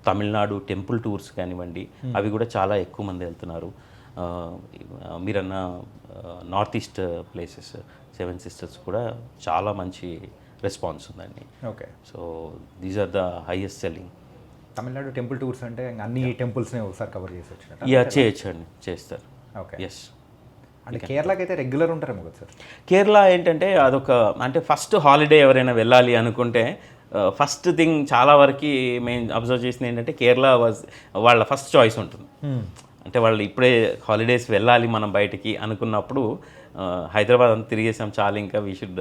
Tamil Nadu temple tours కానివ్వండి, అవి కూడా చాలా ఎక్కువ మంది వెళ్తున్నారు. మీరన్న నార్త్ ఈస్ట్ ప్లేసెస్, 7 సిస్టర్స్ కూడా చాలా మంచి రెస్పాన్స్ ఉందండి. Okay. So these are the highest selling. Tamil Nadu temple tours అంటే అన్ని టెంపుల్స్ని ఒకసారి కవర్ చేసి వచ్చినట్టు? యా, చేయొచ్చండి, చేస్తారు. ఓకే. ఎస్. అంటే కేరళకి అయితే రెగ్యులర్ ఉంటారేమో కదా సార్? కేరళ ఏంటంటే అదొక, అంటే ఫస్ట్ హాలిడే ఎవరైనా వెళ్ళాలి అనుకుంటే ఫస్ట్ థింగ్ చాలా వరకు మేము అబ్జర్వ్ చేసింది ఏంటంటే కేరళ వాళ్ళ ఫస్ట్ చాయిస్ ఉంటుంది. అంటే వాళ్ళు ఇప్పుడే హాలిడేస్ వెళ్ళాలి మనం బయటికి అనుకున్నప్పుడు, హైదరాబాద్ అంతా తిరిగేసాం చాలు, ఇంకా వీ షుడ్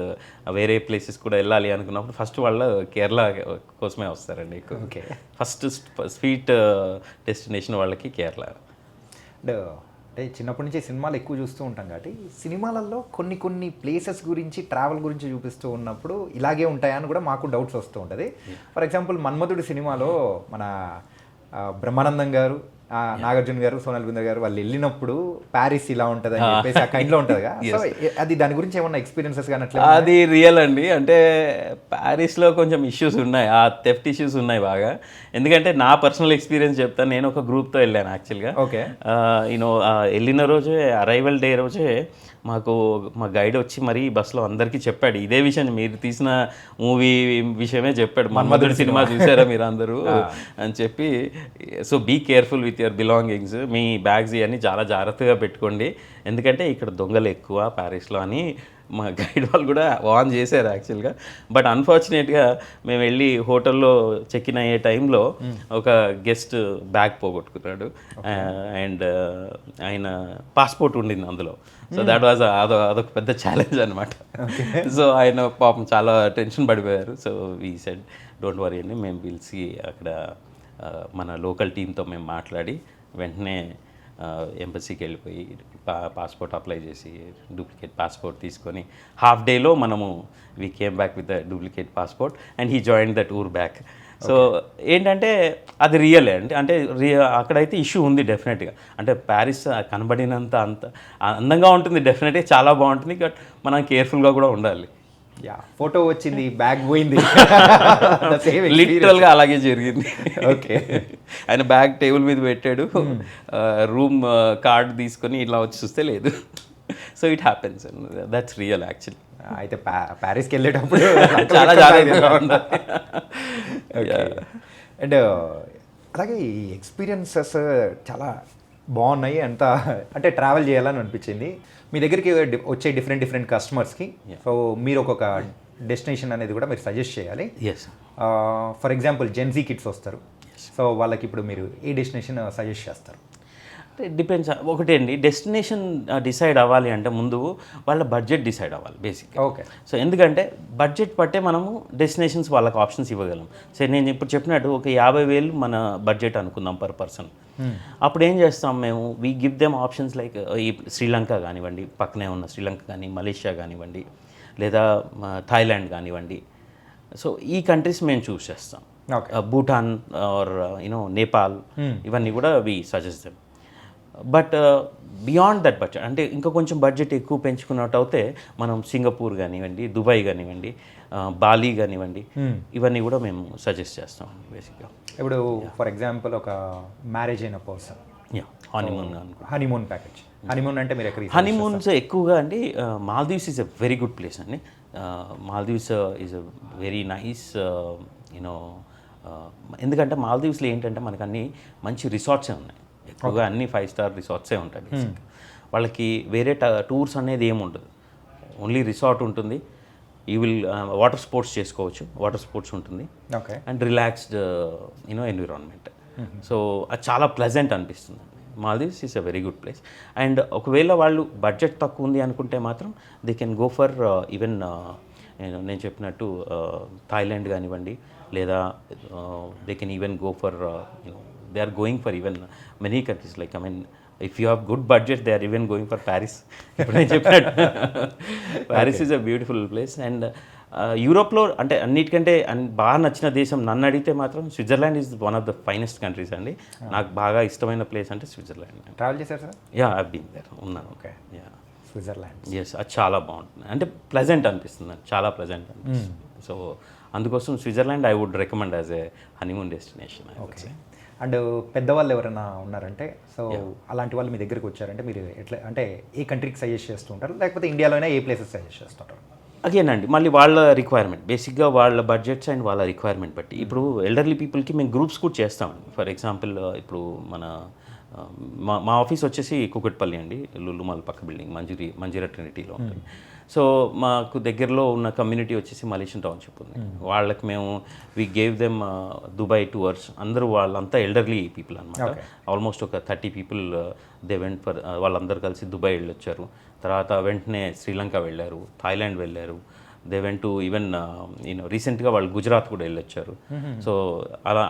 వేరే ప్లేసెస్ కూడా వెళ్ళాలి అనుకున్నప్పుడు ఫస్ట్ వాళ్ళు కేరళ కోసమే వస్తారండి ఎక్కువ. ఓకే. ఫస్ట్ స్వీట్ డెస్టినేషన్ వాళ్ళకి కేరళ. అంటే చిన్నప్పటి నుంచి సినిమాలు ఎక్కువ చూస్తూ ఉంటాం కాబట్టి సినిమాలలో కొన్ని ప్లేసెస్ గురించి, ట్రావెల్ గురించి చూపిస్తూ ఉన్నప్పుడు ఇలాగే ఉంటాయని కూడా మాకు డౌట్స్ వస్తూ ఉంటుంది. ఫర్ ఎగ్జాంపుల్ మన్మధుడి సినిమాలో మన బ్రహ్మానందం గారు, నాగార్జున గారు, సోనాల్ బింద్రే గారు వాళ్ళు వెళ్ళినప్పుడు ప్యారిస్ ఇలా ఉంటుంది అని చెప్పేసి ఆ కైండ్లో ఉంటుంది కదా. సో అది దాని గురించి ఏమన్నా ఎక్స్పీరియన్సెస్ కానీ అట్లా? అది రియల్ అండి. అంటే ప్యారిస్లో కొంచెం ఇష్యూస్ ఉన్నాయి, ఆ థెఫ్ట్ ఇష్యూస్ ఉన్నాయి బాగా. ఎందుకంటే నా పర్సనల్ ఎక్స్పీరియన్స్ చెప్తాను. నేను ఒక గ్రూప్తో వెళ్ళాను యాక్చువల్గా. ఓకే. యూనో వెళ్ళిన రోజే, అరైవల్ డే రోజే మా గైడ్ వచ్చి మరీ బస్సులో అందరికీ చెప్పాడు ఇదే విషయం, మీరు తీసిన మూవీ విషయమే చెప్పాడు. మన్మధుడి సినిమా చూసారా మీరు అందరూ అని చెప్పి, so be careful with your belongings, మీ బ్యాగ్స్ ఇవన్నీ చాలా జాగ్రత్తగా పెట్టుకోండి, ఎందుకంటే ఇక్కడ దొంగలు ఎక్కువ ప్యారిస్లో అని మా గైడ్ వాళ్ళు కూడా వార్న్ చేశారు యాక్చువల్గా. బట్ అన్ఫార్చునేట్గా మేము వెళ్ళి హోటల్లో చెక్ ఇన్ అయ్యే టైంలో ఒక గెస్ట్ బ్యాగ్ పోగొట్టుకున్నాడు. అండ్ ఆయన పాస్పోర్ట్ ఉండింది అందులో. సో దాట్ వాజ్ అదొక పెద్ద ఛాలెంజ్ అనమాట. సో ఆయన పాపం చాలా టెన్షన్ పడిపోయారు. So we said don't worry అండి, మేము పిలిచి అక్కడ మన లోకల్ టీంతో మేము మాట్లాడి వెంటనే ఎంబసీకి వెళ్ళిపోయి పాస్పోర్ట్ అప్లై చేసి డూప్లికేట్ పాస్పోర్ట్ తీసుకొని హాఫ్ డేలో మనము we came back with the duplicate passport and he join the tour back. So ఏంటంటే అది రియలే అంటే అక్కడైతే ఇష్యూ ఉంది డెఫినెట్గా. అంటే ప్యారిస్ కనబడినంత అంత అందంగా ఉంటుంది, డెఫినెట్గా చాలా బాగుంటుంది, బట్ మనం కేర్ఫుల్గా కూడా ఉండాలి. యా, ఫోటో వచ్చింది, బ్యాగ్ పోయింది, లిటరల్గా అలాగే జరిగింది. ఓకే. ఆయన బ్యాగ్ టేబుల్ మీద పెట్టాడు, రూమ్ కార్డ్ తీసుకొని ఇలా వచ్చి చూస్తే లేదు. So it happens, that's real actually. అయితే ప్యారిస్కి వెళ్ళేటప్పుడు చాలా జాగ్రత్తగా ఉండాలి. అండ్ అలాగే ఈ ఎక్స్పీరియన్సెస్ చాలా బాగున్నాయి. అంటే ట్రావెల్ చేయాలని అనిపించింది. మీ దగ్గరికి వచ్చే డిఫరెంట్ కస్టమర్స్కి సో మీరు ఒక్కొక్క డెస్టినేషన్ అనేది కూడా మీరు సజెస్ట్ చేయాలి. ఫర్ ఎగ్జాంపుల్ జెన్జీ కిడ్స్ వస్తారు, సో వాళ్ళకి ఇప్పుడు మీరు ఏ డెస్టినేషన్ సజెస్ట్ చేస్తారు? డిపెండ్స్. ఒకటి అండి, డెస్టినేషన్ డిసైడ్ అవ్వాలి అంటే ముందు వాళ్ళ బడ్జెట్ డిసైడ్ అవ్వాలి బేసిక్గా. ఓకే. సో ఎందుకంటే బడ్జెట్ పట్టే మనము డెస్టినేషన్స్ వాళ్ళకి ఆప్షన్స్ ఇవ్వగలం. సో నేను ఇప్పుడు చెప్పినట్టు ఒక 50,000 మన బడ్జెట్ అనుకుందాం పర్ పర్సన్. అప్పుడు ఏం చేస్తాం మేము, we give them options like ఈ శ్రీలంక కానివ్వండి, పక్కనే ఉన్న శ్రీలంక కానీ, మలేషియా కానివ్వండి, లేదా థాయిలాండ్ కానివ్వండి. సో ఈ కంట్రీస్ మేము చూస్ చేస్తాం. భూటాన్ ఆర్ యూనో నేపాల్, ఇవన్నీ కూడా we suggest them. But beyond that budget, అంటే ఇంకా కొంచెం బడ్జెట్ ఎక్కువ పెంచుకున్నట్టు అయితే మనం సింగపూర్ కానివ్వండి, దుబాయ్ కానివ్వండి, బాలి కానివ్వండి, ఇవన్నీ కూడా మేము సజెస్ట్ చేస్తాం బేసిక్గా. ఇప్పుడు ఫర్ ఎగ్జాంపుల్ ఒక మ్యారేజ్ అయిన పర్సన్, హనీమూన్ ప్యాకేజ్. హనీమూన్ అంటే మీరు ఎక్కడ? హనీమూన్స్ ఎక్కువగా అండి Maldives is a very good place అండి. Maldives is a very nice you know ఎందుకంటే మాల్దీవ్స్లో ఏంటంటే మనకు అన్ని మంచి రిసార్ట్సే ఉన్నాయి, ఎక్కువగా అన్ని 5-star రిసార్ట్సే ఉంటాయి బేసిక్గా. వాళ్ళకి వేరే టూర్స్ అనేది ఏమి ఉండదు, ఓన్లీ రిసార్ట్ ఉంటుంది. యూ విల్ వాటర్ స్పోర్ట్స్ చేసుకోవచ్చు, వాటర్ స్పోర్ట్స్ ఉంటుంది, okay, and relaxed environment. So అది చాలా ప్లెజెంట్ అనిపిస్తుంది. Maldives is a very good place. And ఒకవేళ వాళ్ళు బడ్జెట్ తక్కువ ఉంది అనుకుంటే మాత్రం they can go for even నేను చెప్పినట్టు థాయిలాండ్ కానివ్వండి, లేదా they can even go for they are going for even many countries like if you have good budget they are even going for Paris. ఇప్పుడు నేను చెప్పినట్టు Paris is a beautiful place. And యూరోప్లో అంటే అన్నిటికంటే బాగా నచ్చిన దేశం నన్ను అడిగితే మాత్రం Switzerland is one of the finest countries అండి. నాకు బాగా ఇష్టమైన ప్లేస్ అంటే స్విట్జర్లాండ్. ట్రావెల్ చేశారు sir? Yeah, I been there, ఉన్నాను. Okay, yeah, Switzerland. ఎస్, అది చాలా బాగుంటుంది, అంటే ప్లెజెంట్ అనిపిస్తుంది, చాలా ప్లెజెంట్ అనిపిస్తుంది. సో అందుకోసం Switzerland I would recommend as a honeymoon destination. Okay. And పెద్దవాళ్ళు ఎవరైనా ఉన్నారంటే, సో అలాంటి వాళ్ళు మీ దగ్గరికి వచ్చారంటే మీరు ఎట్లా అంటే ఏ కంట్రీకి సజెస్ట్ చేస్తూ ఉంటారు, లేకపోతే ఇండియాలోనే ఏ ప్లేసెస్ సజెస్ట్ చేస్తుంటారు? అగైన్ అండి, మళ్ళీ వాళ్ళ రిక్వైర్మెంట్, బేసిక్గా వాళ్ళ బడ్జెట్స్ అండ్ వాళ్ళ రిక్వైర్మెంట్ బట్టి. ఇప్పుడు ఎల్డర్లీ పీపుల్కి మేము గ్రూప్స్ కూడా చేస్తామండి. ఫర్ ఎగ్జాంపుల్ ఇప్పుడు మా ఆఫీస్ వచ్చేసి కుకట్పల్లి అండి, లులుమాల్ పక్క బిల్డింగ్, మంజీరా ట్రినిటీలో ఉంటుంది. సో మాకు దగ్గరలో ఉన్న కమ్యూనిటీ వచ్చేసి మలేషియన్ టౌన్షిప్ ఉంది. వాళ్ళకి మేము we gave them Dubai tours. అందరూ వాళ్ళంతా ఎల్డర్లీ పీపుల్ అనమాట. ఆల్మోస్ట్ ఒక 30 పీపుల్ దే వెంట్ ఫర్, వాళ్ళందరూ కలిసి దుబాయ్ వెళ్ళొచ్చారు. తర్వాత వెంటనే శ్రీలంక వెళ్ళారు, థాయిలాండ్ వెళ్ళారు, దే వెంట్ టు ఈవెన్ రీసెంట్గా వాళ్ళు గుజరాత్ కూడా వెళ్ళొచ్చారు. సో అలా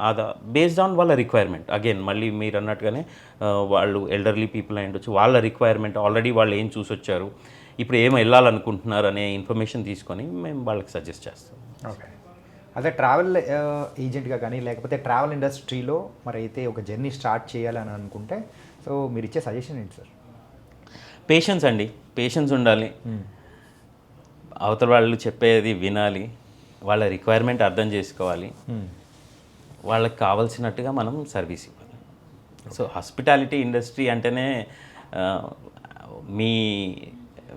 బేస్డ్ ఆన్ వాళ్ళ రిక్వైర్మెంట్. అగైన్ మళ్ళీ మీరు అన్నట్టుగానే వాళ్ళు ఎల్డర్లీ పీపుల్ అయి ఉండొచ్చు, వాళ్ళ రిక్వైర్మెంట్ ఆల్రెడీ వాళ్ళు ఏం చూసి వచ్చారు, ఇప్పుడు ఏం వెళ్ళాలనుకుంటున్నారు అనే ఇన్ఫర్మేషన్ తీసుకొని మేము వాళ్ళకి సజెస్ట్ చేస్తాం. ఓకే. అదే ట్రావెల్ ఏజెంట్గా కానీ లేకపోతే ట్రావెల్ ఇండస్ట్రీలో మరి అయితే ఒక జర్నీ స్టార్ట్ చేయాలని అనుకుంటే సో మీరు ఇచ్చే సజెషన్ ఏంటి సార్? పేషెన్స్ అండి, పేషెన్స్ ఉండాలి. అవతల వాళ్ళు చెప్పేది వినాలి, వాళ్ళ రిక్వైర్మెంట్ అర్థం చేసుకోవాలి, వాళ్ళకి కావాల్సినట్టుగా మనం సర్వీస్ ఇవ్వాలి. సో హాస్పిటాలిటీ ఇండస్ట్రీ అంటేనే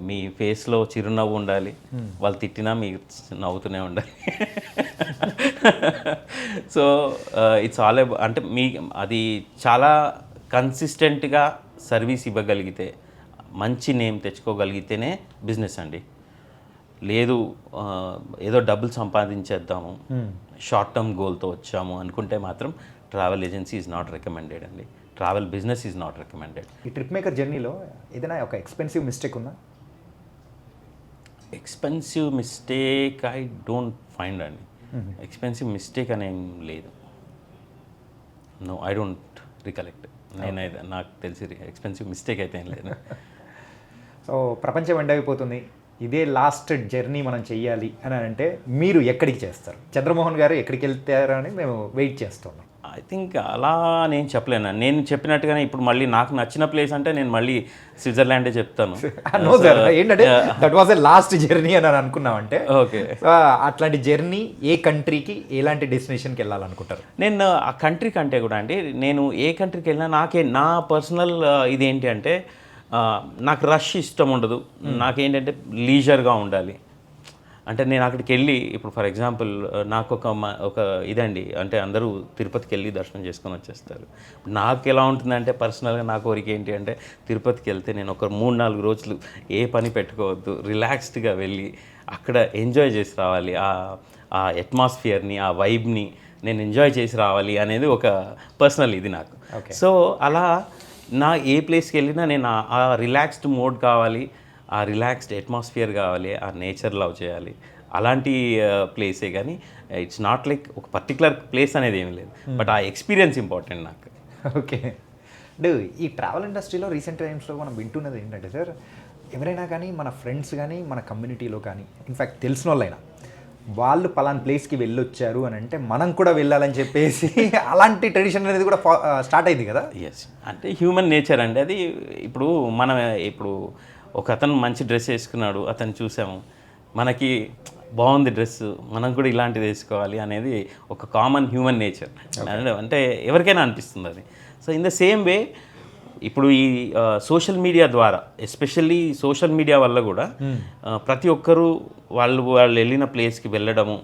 మీ ఫేస్లో చిరునవ్వు ఉండాలి, వాళ్ళు తిట్టినా మీరు నవ్వుతూనే ఉండాలి. సో ఇట్స్ ఆల్ అంటే అది చాలా కన్సిస్టెంట్గా సర్వీస్ ఇవ్వగలిగితే, మంచి నేమ్ తెచ్చుకోగలిగితేనే బిజినెస్ అండి. లేదు ఏదో డబ్బులు సంపాదించేద్దాము, షార్ట్ టర్మ్ గోల్తో వచ్చాము అనుకుంటే మాత్రం travel agency is not recommended అండి. Travel business is not recommended. ఈ ట్రిప్ మేకర్ జర్నీలో ఏదైనా ఒక ఎక్స్పెన్సివ్ మిస్టేక్ ఉందా? Expensive mistake I don't find అండి. ఎక్స్పెన్సివ్ మిస్టేక్ అనేం లేదు. No, I don't recollect. నేనైతే నాకు తెలిసి ఎక్స్పెన్సివ్ మిస్టేక్ అయితే ఏం లేదు. సో ప్రపంచం ఎండ్ అయిపోతుంది, ఇదే లాస్ట్ జర్నీ మనం చెయ్యాలి అని అంటే మీరు ఎక్కడికి చేస్తారు? చంద్రమోహన్ గారు ఎక్కడికి వెళ్తారు అని మేము వెయిట్ చేస్తున్నాం. ఐ థింక్ అలా నేను చెప్పలేను. నేను చెప్పినట్టుగానే ఇప్పుడు మళ్ళీ నాకు నచ్చిన ప్లేస్ అంటే నేను మళ్ళీ స్విట్జర్లాండే చెప్తాను. నో సార్, ఏంటంటే that was a last journey అని నా ఓకే. అట్లాంటి జర్నీ ఏ కంట్రీకి ఎలాంటి డెస్టినేషన్కి వెళ్ళాలనుకుంటారు? నేను ఆ కంట్రీ కంటే కూడా అండి, నేను ఏ కంట్రీకి వెళ్ళినా నా పర్సనల్ ఇదేంటి అంటే నాకు రష్ ఇష్టం ఉండదు. నాకేంటంటే లీజర్గా ఉండాలి. అంటే నేను అక్కడికి వెళ్ళి ఇప్పుడు ఫర్ ఎగ్జాంపుల్ నాకు ఒక ఇదండి, అంటే అందరూ తిరుపతికి వెళ్ళి దర్శనం చేసుకొని వచ్చేస్తారు. నాకు ఎలా ఉంటుందంటే పర్సనల్గా నా కోరిక ఏంటి అంటే తిరుపతికి వెళ్తే నేను ఒక 3-4 రోజులు ఏ పని పెట్టుకోవద్దు, రిలాక్స్డ్గా వెళ్ళి అక్కడ ఎంజాయ్ చేసి రావాలి. ఆ అట్మాస్ఫియర్ని, ఆ వైబ్ని నేను ఎంజాయ్ చేసి రావాలి అనేది ఒక పర్సనల్ ఇది నాకు. సో అలా ఏ ప్లేస్కి వెళ్ళినా నేను ఆ రిలాక్స్డ్ మోడ్ కావాలి, ఆ రిలాక్స్డ్ అట్మాస్ఫియర్ కావాలి, ఆ నేచర్ లవ్ చేయాలి, అలాంటి ప్లేసే. కానీ ఇట్స్ నాట్ లైక్ ఒక పర్టికులర్ ప్లేస్ అనేది ఏమి లేదు, బట్ ఆ ఎక్స్పీరియన్స్ ఇంపార్టెంట్ నాకు. ఓకే. అంటే ఈ ట్రావెల్ ఇండస్ట్రీలో రీసెంట్ టైమ్స్లో మనం వింటున్నది ఏంటంటే సార్, ఎవరైనా కానీ మన ఫ్రెండ్స్ కానీ మన కమ్యూనిటీలో కానీ ఇన్ఫ్యాక్ట్ తెలిసిన వాళ్ళైనా వాళ్ళు పలానా ప్లేస్కి వెళ్ళొచ్చారు అని అంటే మనం కూడా వెళ్ళాలని చెప్పేసి అలాంటి ట్రెడిషన్ అనేది కూడా స్టార్ట్ అయింది కదా. ఎస్, అంటే హ్యూమన్ నేచర్ అండి అది. ఇప్పుడు ఒక అతను మంచి డ్రెస్ వేసుకున్నాడు, అతను చూసాము, మనకి బాగుంది డ్రెస్, మనం కూడా ఇలాంటిది వేసుకోవాలి అనేది ఒక కామన్ హ్యూమన్ నేచర్. అంటే ఎవరికైనా అనిపిస్తుంది అది. So in the same way ఇప్పుడు ఈ సోషల్ మీడియా ద్వారా, ఎస్పెషల్లీ సోషల్ మీడియా వల్ల కూడా ప్రతి ఒక్కరూ వాళ్ళు వెళ్ళిన ప్లేస్కి వెళ్ళడము,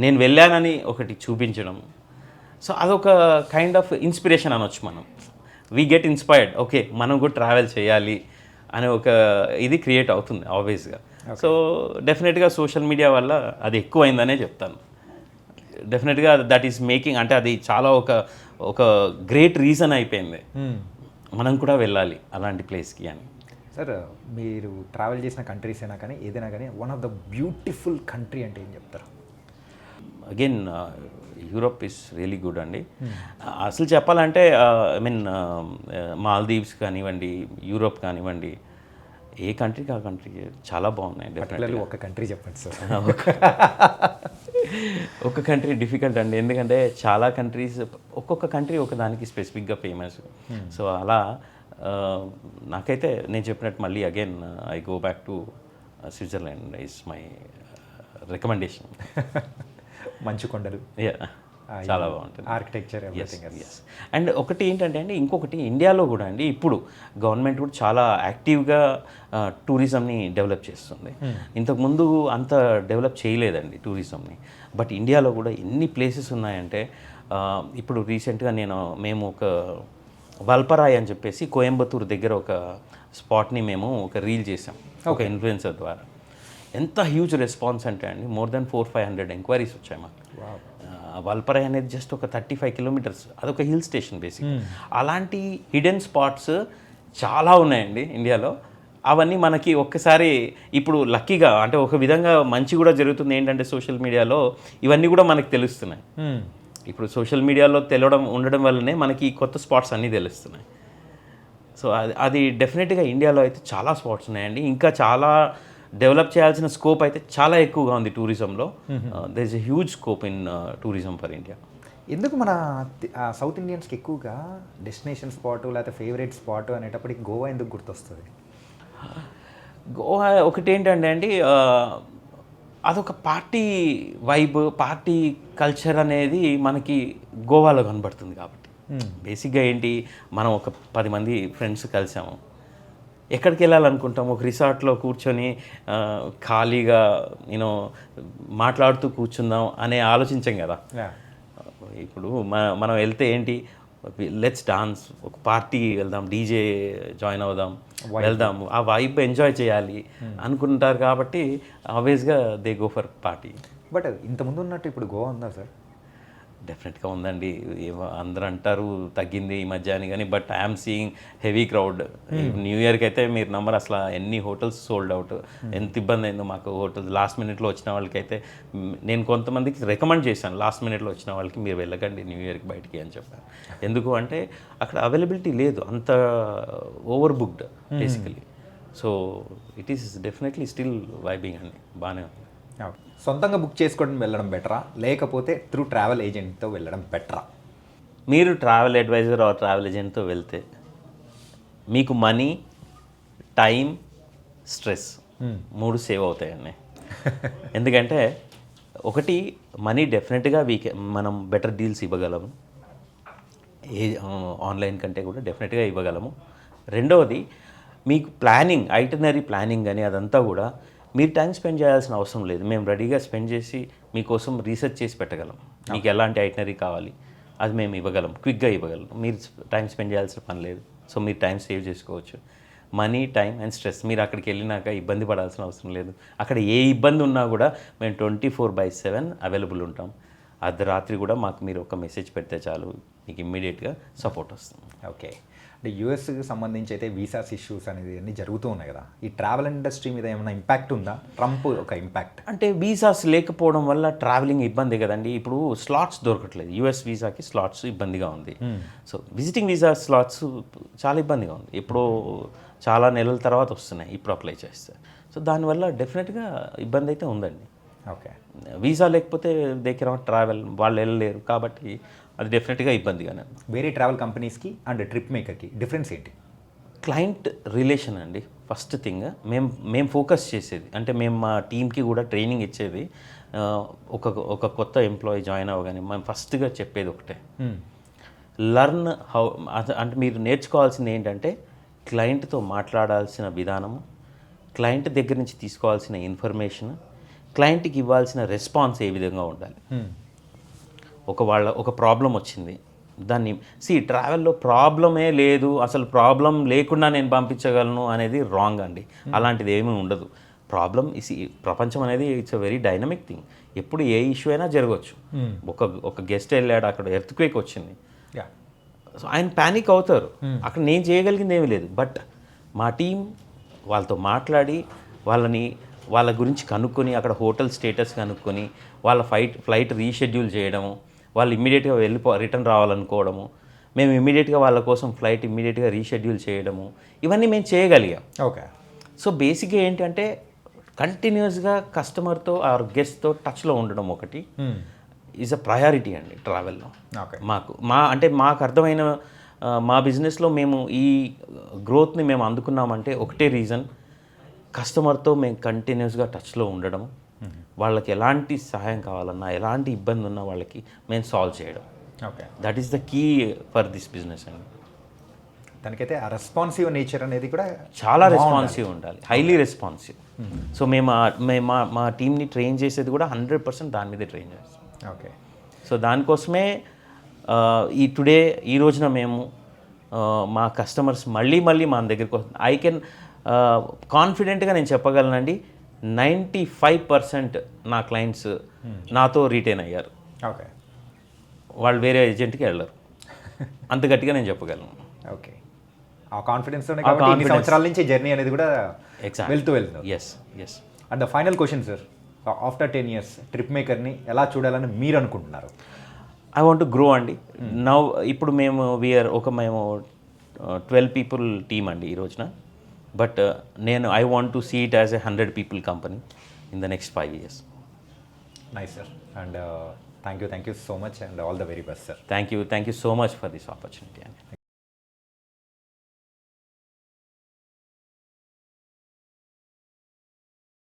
నేను వెళ్ళానని ఒకటి చూపించడం, సో అదొక కైండ్ ఆఫ్ ఇన్స్పిరేషన్ అనొచ్చు మనం. వీ గెట్ ఇన్స్పైర్డ్, ఓకే మనం కూడా ట్రావెల్ చేయాలి అనే ఒక ఇది క్రియేట్ అవుతుంది ఆబ్వియస్గా. సో డెఫినెట్గా సోషల్ మీడియా వల్ల అది ఎక్కువైందనే చెప్తాను. డెఫినెట్గా దట్ ఈస్ మేకింగ్, అంటే అది చాలా ఒక గ్రేట్ రీజన్ అయిపోయింది మనం కూడా వెళ్ళాలి అలాంటి ప్లేస్కి అని. సార్ మీరు ట్రావెల్ చేసిన కంట్రీస్ అయినా కానీ ఏదైనా కానీ one of the beautiful country అంటే ఏం చెప్తారు? Again Europe is really good అండి. అసలు చెప్పాలంటే ఐ మీన్ మాల్దీవ్స్ కానివ్వండి, యూరోప్ కానివ్వండి, ఏ కంట్రీకి ఆ కంట్రీ చాలా బాగున్నాయి. డెఫినెట్లీ ఒక కంట్రీ చెప్పండి సార్. ఒక కంట్రీ డిఫికల్ట్ అండి, ఎందుకంటే చాలా కంట్రీస్, ఒక్కొక్క కంట్రీ ఒక దానికి స్పెసిఫిక్గా ఫేమస్. సో అలా నాకైతే నేను చెప్పినట్టు మళ్ళీ again I go back to Switzerland is my recommendation. మంచు కొండలు, చాలా బాగుంటుంది, ఆర్కిటెక్చర్, అండ్ ఒకటి ఏంటంటే అండి, ఇంకొకటి ఇండియాలో కూడా అండి ఇప్పుడు గవర్నమెంట్ కూడా చాలా యాక్టివ్గా టూరిజంని డెవలప్ చేస్తుంది. ఇంతకుముందు అంత డెవలప్ చేయలేదండి టూరిజంని, బట్ ఇండియాలో కూడా ఎన్ని ప్లేసెస్ ఉన్నాయంటే ఇప్పుడు రీసెంట్గా మేము ఒక వల్పరాయ్ అని చెప్పేసి కోయంబత్తూర్ దగ్గర ఒక స్పాట్ని మేము ఒక రీల్ చేసాం ఒక ఇన్ఫ్లుయెన్సర్ ద్వారా. ఎంత హ్యూజ్ రెస్పాన్స్ అంటే అండి, మోర్ దెన్ 400-500 ఎంక్వైరీస్ వచ్చాయి మాకు. వల్పరాయ్ అనేది జస్ట్ ఒక 35 కిలోమీటర్స్, అదొక హిల్ స్టేషన్ బేసిక్. అలాంటి హిడెన్ స్పాట్స్ చాలా ఉన్నాయండి ఇండియాలో. అవన్నీ మనకి ఒక్కసారి ఇప్పుడు లక్కీగా, అంటే ఒక విధంగా మంచి కూడా జరుగుతుంది ఏంటంటే సోషల్ మీడియాలో ఇవన్నీ కూడా మనకు తెలుస్తున్నాయి. ఇప్పుడు సోషల్ మీడియాలో ఉండడం వల్లనే మనకి కొత్త స్పాట్స్ అన్నీ తెలుస్తున్నాయి. సో అది డెఫినెట్గా ఇండియాలో అయితే చాలా స్పాట్స్ ఉన్నాయండి. ఇంకా చాలా డెవలప్ చేయాల్సిన స్కోప్ అయితే చాలా ఎక్కువగా ఉంది టూరిజంలో. There is a huge scope in tourism for India. ఎందుకు మన సౌత్ ఇండియన్స్కి ఎక్కువగా డెస్టినేషన్ స్పాట్ లేకపోతే ఫేవరెట్ స్పాట్ అనేటప్పటికి గోవా ఎందుకు గుర్తొస్తుంది? గోవా ఒకటి ఏంటంటే అండి, అదొక పార్టీ వైబ్, పార్టీ కల్చర్ అనేది మనకి గోవాలో కనబడుతుంది కాబట్టి. బేసిక్గా ఏంటి, మనం ఒక 10 మంది ఫ్రెండ్స్ కలిసాము, ఎక్కడికి వెళ్ళాలనుకుంటాం, ఒక రిసార్ట్లో కూర్చొని ఖాళీగా మాట్లాడుతూ కూర్చుందాం అనే ఆలోచించాం కదా. ఇప్పుడు మనం వెళ్తే ఏంటి, లెట్స్ డాన్స్, ఒక పార్టీ వెళ్దాం, డీజే జాయిన్ అవుదాం, వెళ్దాం, ఆ వైబ్ ఎంజాయ్ చేయాలి అనుకుంటారు కాబట్టి ఆబ్వియస్గా they go for party. But ఇంతకుముందు ఉన్నట్టు ఇప్పుడు గోవా ఉందా సార్? డెఫినెట్గా ఉందండి. అందరూ అంటారు తగ్గింది ఈ మధ్య అని, కానీ but I'm seeing heavy crowd. New ఇయర్కి అయితే మీరు నమ్మరు, అసలు ఎన్ని హోటల్స్ సోల్డ్ అవుట్, ఎంత ఇబ్బంది అయిందో మాకు. హోటల్స్ లాస్ట్ మినిట్లో వచ్చిన వాళ్ళకైతే నేను కొంతమందికి రికమెండ్ చేశాను, లాస్ట్ మినిట్లో వచ్చిన వాళ్ళకి మీరు వెళ్ళకండి న్యూ ఇయర్కి బయటికి అని చెప్పాను. ఎందుకు అంటే అక్కడ అవైలబిలిటీ లేదు, అంత over booked basically. So it is definitely still vibing అండి, బాగానే ఉంది. సొంతంగా బుక్ చేసుకోవడం వెళ్ళడం బెటరా, లేకపోతే త్రూ ట్రావెల్ ఏజెంట్తో వెళ్ళడం బెటరా? మీరు ట్రావెల్ అడ్వైజర్ ఆర్ ట్రావెల్ ఏజెంట్తో వెళ్తే మీకు మనీ, టైం, స్ట్రెస్ 3 సేవ్ అవుతాయండి. ఎందుకంటే ఒకటి, మనీ డెఫినెట్గా మనం బెటర్ డీల్స్ ఇవ్వగలము, ఆన్లైన్ కంటే కూడా డెఫినెట్గా ఇవ్వగలము. రెండవది, మీకు ప్లానింగ్, ఐటనరీ ప్లానింగ్ కానీ అదంతా కూడా మీరు టైం స్పెండ్ చేయాల్సిన అవసరం లేదు. మేము రెడీగా స్పెండ్ చేసి మీకోసం రీసెర్చ్ చేసి పెట్టగలం. మీకు ఎలాంటి ఐటనరీ కావాలి అది మేము ఇవ్వగలం, క్విక్గా ఇవ్వగలం. మీరు టైం స్పెండ్ చేయాల్సిన పని లేదు. సో మీరు టైం సేవ్ చేసుకోవచ్చు. మనీ, టైం అండ్ స్ట్రెస్, మీరు అక్కడికి వెళ్ళినాక ఇబ్బంది పడాల్సిన అవసరం లేదు. అక్కడ ఏ ఇబ్బంది ఉన్నా కూడా మేము 24/7 అవైలబుల్ ఉంటాం. అర్ధరాత్రి కూడా మాకు మీరు ఒక మెసేజ్ పెడితే చాలు, మీకు ఇమ్మీడియట్గా సపోర్ట్ వస్తుంది. ఓకే, అంటే యూఎస్కి సంబంధించి అయితే వీసాస్ ఇష్యూస్ అనేది అన్నీ జరుగుతూ ఉన్నాయి కదా, ఈ ట్రావెల్ ఇండస్ట్రీ మీద ఏమైనా ఇంపాక్ట్ ఉందా? ట్రంప్ ఒక ఇంపాక్ట్ అంటే వీసాస్ లేకపోవడం వల్ల ట్రావెలింగ్ ఇబ్బంది కదండి. ఇప్పుడు స్లాట్స్ దొరకట్లేదు, యూఎస్ వీసాకి స్లాట్స్ ఇబ్బందిగా ఉంది. సో విజిటింగ్ వీసా స్లాట్స్ చాలా ఇబ్బందిగా ఉంది. ఇప్పుడు చాలా నెలల తర్వాత వస్తున్నాయి ఇప్పుడు అప్లై చేస్తే. సో దానివల్ల డెఫినెట్గా ఇబ్బంది అయితే ఉందండి. ఓకే, వీసా లేకపోతే దే కెనాట్ ట్రావెల్, వాళ్ళు వెళ్ళలేరు కాబట్టి అది డెఫినెట్గా ఇబ్బందిగానే. వేరే ట్రావెల్ కంపెనీస్కి అండ్ ట్రిప్ మేకర్కి డిఫరెన్స్ ఏంటి? క్లయింట్ రిలేషన్ అండి ఫస్ట్ థింగ్. మేము ఫోకస్ చేసేది, అంటే మేము మా టీంకి కూడా ట్రైనింగ్ ఇచ్చేది, ఒక కొత్త ఎంప్లాయీ జాయిన్ అవ్వగానే మేము ఫస్ట్గా చెప్పేది ఒకటే, లర్న్ హౌ. అంటే మీరు నేర్చుకోవాల్సింది ఏంటంటే క్లయింట్తో మాట్లాడాల్సిన విధానము, క్లయింట్ దగ్గర నుంచి తీసుకోవాల్సిన ఇన్ఫర్మేషన్, క్లయింట్కి ఇవ్వాల్సిన రెస్పాన్స్ ఏ విధంగా ఉండాలి. ఒక ప్రాబ్లం వచ్చింది, దాన్ని ట్రావెల్లో ప్రాబ్లమే లేదు, అసలు ప్రాబ్లం లేకుండా నేను పంపించగలను అనేది రాంగ్ అండి. అలాంటిది ఏమీ ఉండదు. ప్రాబ్లం ప్రపంచం అనేది it's a very dynamic thing. ఎప్పుడు ఏ ఇష్యూ అయినా జరగవచ్చు. ఒక గెస్ట్ వెళ్ళాడు, అక్కడ ఎర్త్క్వేక్ వచ్చింది, సో ఆయన ప్యానిక్ అవుతారు. అక్కడ నేను చేయగలిగింది ఏమీ లేదు. బట్ మా టీం వాళ్ళతో మాట్లాడి వాళ్ళ గురించి కనుక్కొని, అక్కడ హోటల్ స్టేటస్ కనుక్కొని, వాళ్ళ ఫ్లైట్ రీషెడ్యూల్ చేయడము, వాళ్ళు ఇమ్మీడియట్గా రిటర్న్ రావాలనుకోవడము, మేము ఇమ్మీడియట్గా వాళ్ళ కోసం ఫ్లైట్ ఇమ్మీడియట్గా రీషెడ్యూల్ చేయడము, ఇవన్నీ మేము చేయగలిగాం. ఓకే. సో బేసిక్గా ఏంటంటే కంటిన్యూస్గా కస్టమర్తో ఆర్ గెస్ట్తో టచ్లో ఉండడం ఒకటి ఈజ్ అ ప్రయారిటీ అండి ట్రావెల్లో. మాకు అర్థమైన మా బిజినెస్లో మేము ఈ గ్రోత్ని మేము అందుకున్నామంటే ఒకటే రీజన్, కస్టమర్తో మేము కంటిన్యూస్గా టచ్లో ఉండడం, వాళ్ళకి ఎలాంటి సహాయం కావాలన్నా, ఎలాంటి ఇబ్బంది ఉన్నా వాళ్ళకి మేము సాల్వ్ చేయడం. Okay. That is the key for this business అండి. దానికైతే ఆ రెస్పాన్సివ్ నేచర్ అనేది కూడా చాలా రెస్పాన్సివ్ ఉండాలి, హైలీ రెస్పాన్సివ్. సో మేము మా టీంని ట్రైన్ చేసేది కూడా 100% దాని మీదే ట్రైన్ చేస్తాం. ఓకే. సో దానికోసమే ఈ రోజున మేము మా కస్టమర్స్ మళ్ళీ మా దగ్గరికి వస్తుంది. ఐ కెన్ కాన్ఫిడెంట్గా నేను చెప్పగలనండి, 95% నా క్లయింట్స్ నాతో రీటైన్ అయ్యారు. ఓకే. వాళ్ళు వేరే ఏజెంట్కి వెళ్ళరు, అంత గట్టిగా నేను చెప్పగలను. ఓకే. ఆ కాన్ఫిడెన్స్తోనే కాబట్టి ఇన్ని సంవత్సరాల నుంచి జర్నీ అనేది కూడా వెళ్తూ yes. And the final question sir, after 10 years trip మేకర్ని ఎలా చూడాలని మీరు అనుకుంటున్నారు? ఐ వాంట్ టు గ్రో అండి. ఇప్పుడు మేము 12 people టీమ్ అండి ఈ రోజున. But I want to see it as a 100 people company in the next 5 years. Nice sir. And thank you so much and all the very best sir. Thank you so much for this opportunity అండి.